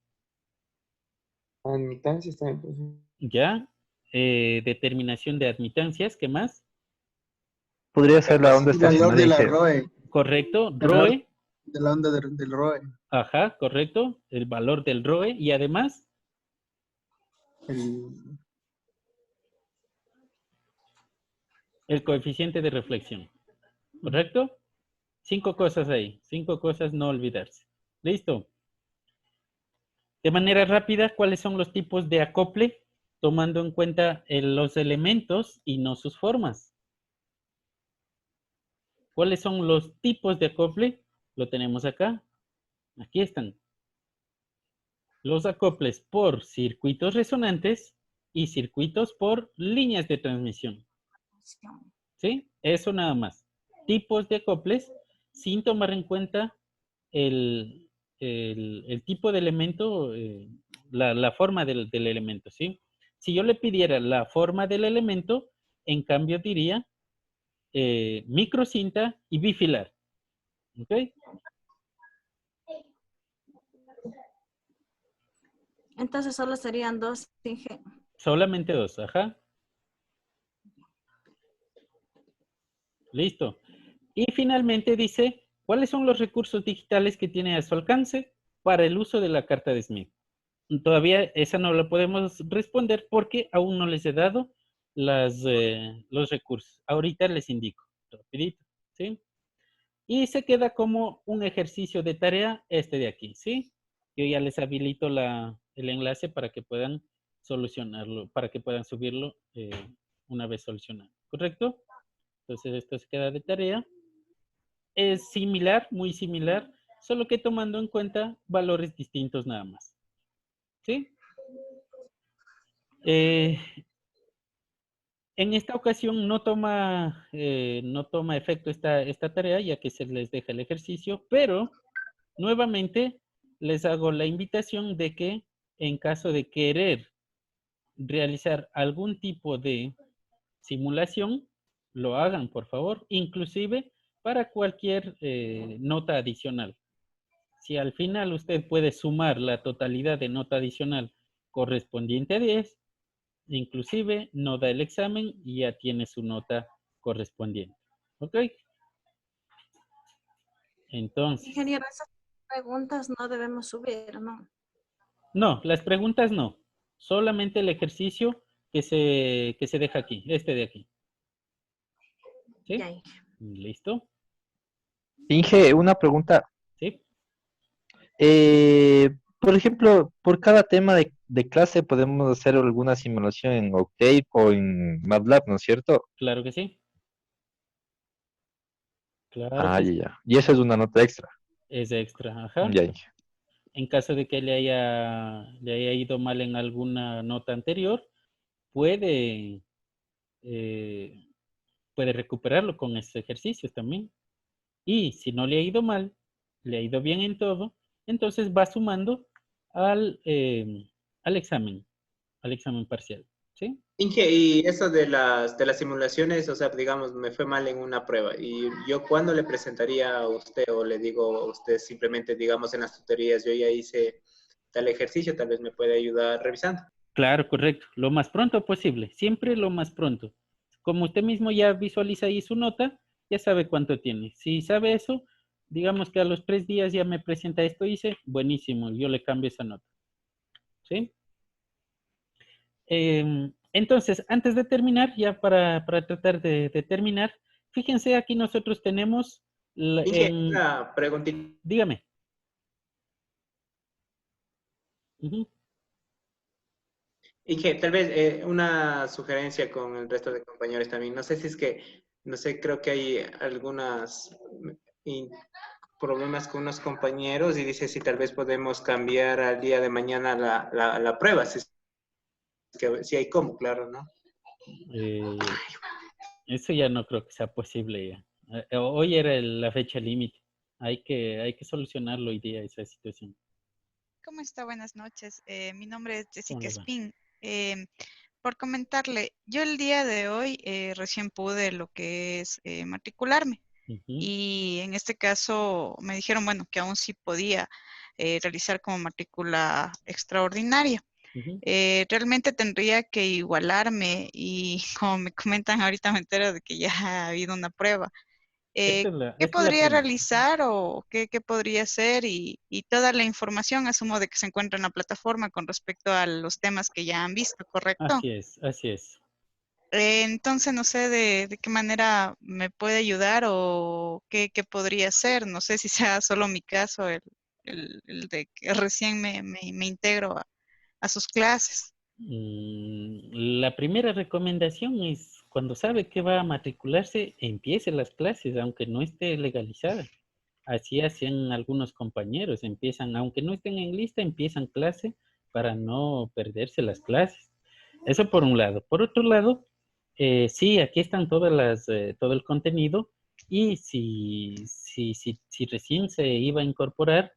Admitancias también, pues. Ya. Determinación de admitancias, ¿qué más? Podría ser la onda El valor estacionaria de y la se... ROE, Correcto. el valor ROE. de la onda del ROE. Ajá, correcto. El valor del ROE. Y además, El, el coeficiente de reflexión. ¿Correcto? 5 cosas ahí. 5 cosas no olvidarse. ¿Listo? De manera rápida, ¿cuáles son los tipos de acople? Tomando en cuenta los elementos y no sus formas. ¿Cuáles son los tipos de acople? Lo tenemos acá. Aquí están. Los acoples por circuitos resonantes y circuitos por líneas de transmisión. ¿Sí? Eso nada más. Tipos de acoples sin tomar en cuenta el tipo de elemento, la forma del elemento, ¿sí? Si yo le pidiera la forma del elemento, en cambio diría microcinta y bifilar. ¿Ok? Entonces solo serían 2 Inge. Solamente 2, ajá. Listo. Y finalmente dice, ¿cuáles son los recursos digitales que tiene a su alcance para el uso de la carta de Smith? Todavía esa no la podemos responder porque aún no les he dado los recursos. Ahorita les indico, rapidito, ¿sí? Y se queda como un ejercicio de tarea este de aquí, ¿sí? Yo ya les habilito el enlace para que puedan solucionarlo, para que puedan subirlo una vez solucionado, ¿correcto? Entonces esto se queda de tarea. Es similar, muy similar, solo que tomando en cuenta valores distintos nada más, ¿sí? En esta ocasión no toma efecto esta tarea, ya que se les deja el ejercicio, pero nuevamente les hago la invitación de que en caso de querer realizar algún tipo de simulación, lo hagan, por favor, inclusive para cualquier nota adicional. Si al final usted puede sumar la totalidad de nota adicional correspondiente a 10, inclusive no da el examen y ya tiene su nota correspondiente. ¿Ok? Entonces. Ingeniero, esas preguntas no debemos subir, ¿no? No, las preguntas no. Solamente el ejercicio que se deja aquí, este de aquí. ¿Sí? Ya, Inge. ¿Listo? Inge, una pregunta. ¿Sí? Por ejemplo, por cada tema de clase podemos hacer alguna simulación en Octave o en MATLAB, ¿no es cierto? Claro que sí. Claro Ah, que ya, sí. ya. Y eso es una nota extra. Es extra, ajá. Ya, Inge. En caso de que le haya ido mal en alguna nota anterior, puede, puede recuperarlo con estos ejercicios también. Y si no le ha ido mal, le ha ido bien en todo, entonces va sumando al examen parcial. ¿Sí? Inge, y eso de las simulaciones, o sea, digamos, me fue mal en una prueba, y yo cuándo le presentaría a usted o le digo a usted simplemente, digamos, en las tutorías, yo ya hice tal ejercicio, tal vez me puede ayudar revisando. Claro, correcto. Lo más pronto posible. Siempre lo más pronto. Como usted mismo ya visualiza ahí su nota, ya sabe cuánto tiene. Si sabe eso, digamos que a los 3 días ya me presenta esto, hice, buenísimo, yo le cambio esa nota. ¿Sí? Entonces, antes de terminar, ya para tratar de terminar, fíjense, aquí nosotros tenemos... Inge, una preguntita. Dígame. Uh-huh. Inge, tal vez una sugerencia con el resto de compañeros también. No sé si es que, no sé, creo que hay algunas problemas con unos compañeros y dice si tal vez podemos cambiar al día de mañana la prueba. Si hay cómo, claro, ¿no? Eso ya no creo que sea posible ya. Hoy era la fecha límite. Hay que solucionarlo hoy día esa situación. ¿Cómo está? Buenas noches. Mi nombre es Jessica Spin. Por comentarle, yo el día de hoy recién pude lo que es matricularme. Y en este caso me dijeron, bueno, que aún sí podía realizar como matrícula extraordinaria. Realmente tendría que igualarme y como me comentan ahorita me entero de que ya ha habido una prueba. Esta es la ¿Qué podría primera. realizar o qué podría hacer? Y toda la información asumo de que se encuentra en la plataforma con respecto a los temas que ya han visto, ¿correcto? Así es, así es. Entonces no sé de qué manera me puede ayudar o qué podría hacer. No sé si sea solo mi caso, el de que recién me integro a sus clases. La primera recomendación es cuando sabe que va a matricularse, empiece las clases, aunque no esté legalizada. Así hacen algunos compañeros, empiezan, aunque no estén en lista, empiezan clase para no perderse las clases. Eso por un lado. Por otro lado, sí, aquí están todo el contenido y si recién se iba a incorporar,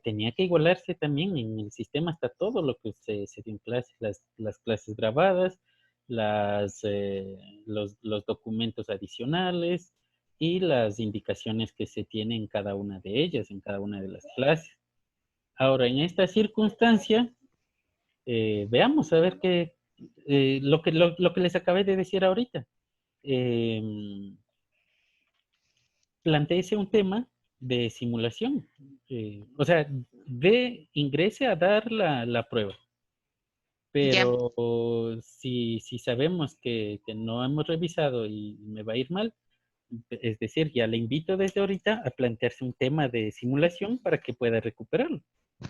tenía que igualarse también. En el sistema está todo lo que se dio en clase, las clases grabadas, los documentos adicionales y las indicaciones que se tienen en cada una de ellas, en cada una de las clases. Ahora, en esta circunstancia, veamos a ver lo que les acabé de decir ahorita. Plantéese un tema de simulación. O sea, ingrese a dar la prueba. Ya. Pero si sabemos que no hemos revisado y me va a ir mal, es decir, ya le invito desde ahorita a plantearse un tema de simulación para que pueda recuperarlo.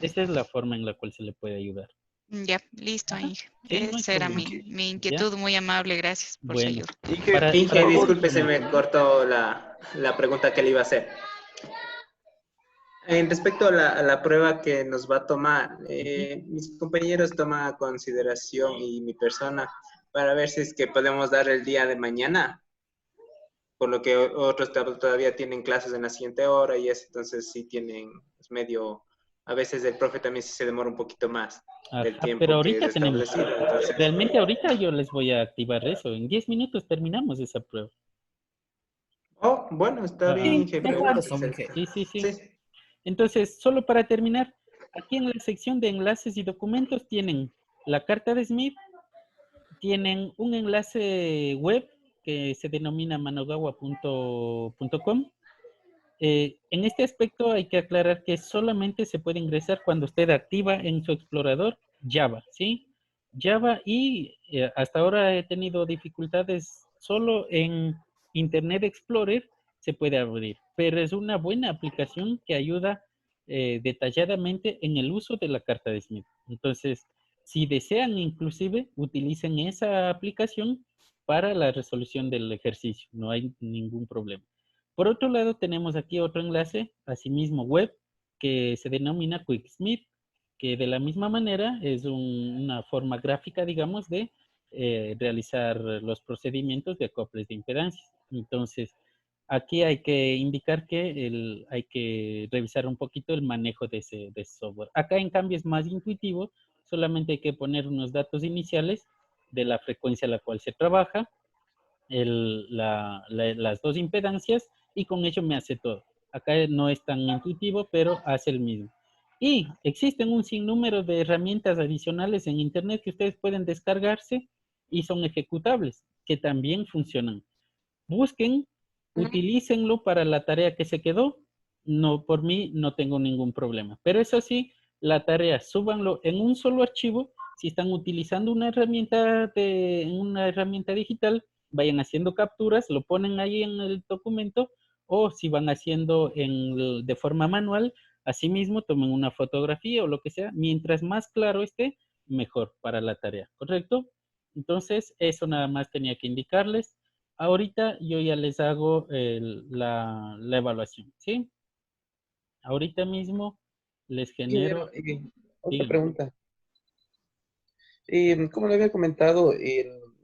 Esa es la forma en la cual se le puede ayudar. Ya, listo, Ajá. Inge. Sí, no hay Esa era problema. mi ¿Ya? inquietud, muy amable, gracias por su Bueno, ayuda. Inge, Inge, por favor. disculpe, se me cortó la pregunta que le iba a hacer. En respecto a la prueba que nos va a tomar, mis compañeros toman a consideración y mi persona para ver si es que podemos dar el día de mañana, por lo que otros todavía tienen clases en la siguiente hora y eso, entonces sí tienen, es medio, a veces el profe también sí se demora un poquito más del Ajá, pero tiempo que es ahorita tenemos, establecido. Entonces, realmente ahorita yo les voy a activar eso. En 10 minutos terminamos esa prueba. oh, bueno, está bien, Sí, Inge, mejor. pregúntese. Sí. Entonces, solo para terminar, aquí en la sección de enlaces y documentos tienen la carta de Smith, tienen un enlace web que se denomina manogawa.com. En este aspecto hay que aclarar que solamente se puede ingresar cuando usted activa en su explorador Java, ¿sí? Java y hasta ahora he tenido dificultades solo en Internet Explorer se puede abrir, pero es una buena aplicación que ayuda detalladamente en el uso de la carta de Smith. Entonces, si desean inclusive, utilicen esa aplicación para la resolución del ejercicio, no hay ningún problema. Por otro lado, tenemos aquí otro enlace, asimismo web, que se denomina QuickSmith, que de la misma manera es una forma gráfica, digamos, de realizar los procedimientos de acoples de impedancias. Entonces, aquí hay que indicar que hay que revisar un poquito el manejo de ese software. Acá, en cambio, es más intuitivo, solamente hay que poner unos datos iniciales de la frecuencia a la cual se trabaja, las dos impedancias y con ello me hace todo. Acá no es tan intuitivo, pero hace el mismo. Y existen un sinnúmero de herramientas adicionales en Internet que ustedes pueden descargarse y son ejecutables, que también funcionan. Busquen, utilícenlo para la tarea que se quedó. No, por mí no tengo ningún problema. Pero eso sí, la tarea, súbanlo en un solo archivo. Si están utilizando una herramienta digital, vayan haciendo capturas, lo ponen ahí en el documento, o si van haciendo de forma manual, asimismo tomen una fotografía o lo que sea. Mientras más claro esté, mejor para la tarea, ¿correcto? Entonces, eso nada más tenía que indicarles. Ahorita yo ya les hago la evaluación, ¿sí? Ahorita mismo les genero... Otra Díganme. pregunta. Como le había comentado,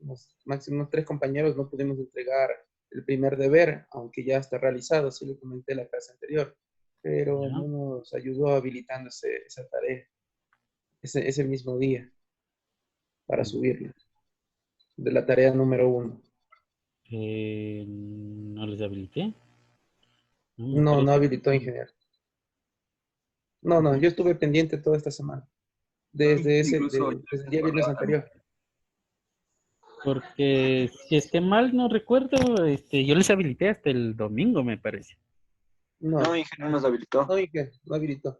los máximos 3 compañeros no pudimos entregar el primer deber, aunque ya está realizado, así le comenté la clase anterior, pero no nos ayudó habilitando esa tarea ese mismo día para subirla, de la tarea número 1. ¿No les habilité? No habilitó, ingeniero. No, yo estuve pendiente toda esta semana. desde Incluso desde el día viernes anterior. Porque si es que mal no recuerdo, yo les habilité hasta el domingo, me parece. No, No, Inge, no nos habilitó. no, Inge, no habilitó,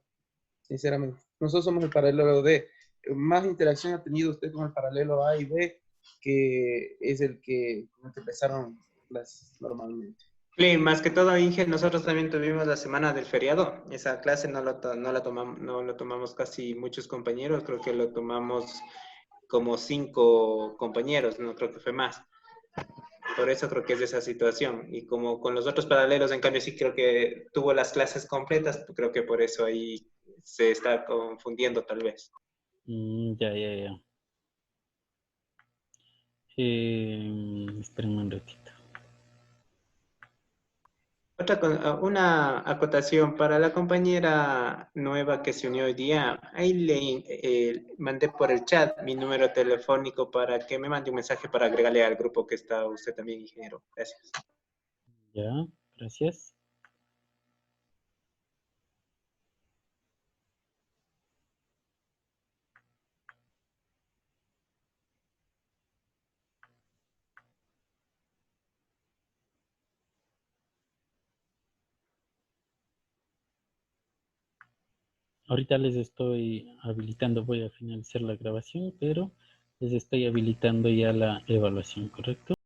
sinceramente. Nosotros somos el paralelo D. Más interacción ha tenido usted con el paralelo A y B, que es el que, con el que empezaron clases normalmente. Sí, más que todo, Inge, nosotros también tuvimos la semana del feriado. Esa clase no lo tomamos casi muchos compañeros, creo que lo tomamos como 5 compañeros, no creo que fue más. Por eso creo que es de esa situación. Y como con los otros paralelos, en cambio, sí creo que tuvo las clases completas, creo que por eso ahí se está confundiendo tal vez. Ya, ya, ya. Espérenme un ratito. Una acotación para la compañera nueva que se unió hoy día. Ahí le mandé por el chat mi número telefónico para que me mande un mensaje para agregarle al grupo que está usted también, ingeniero. Gracias. Ya, gracias. Ahorita les estoy habilitando, voy a finalizar la grabación, pero les estoy habilitando ya la evaluación, ¿correcto?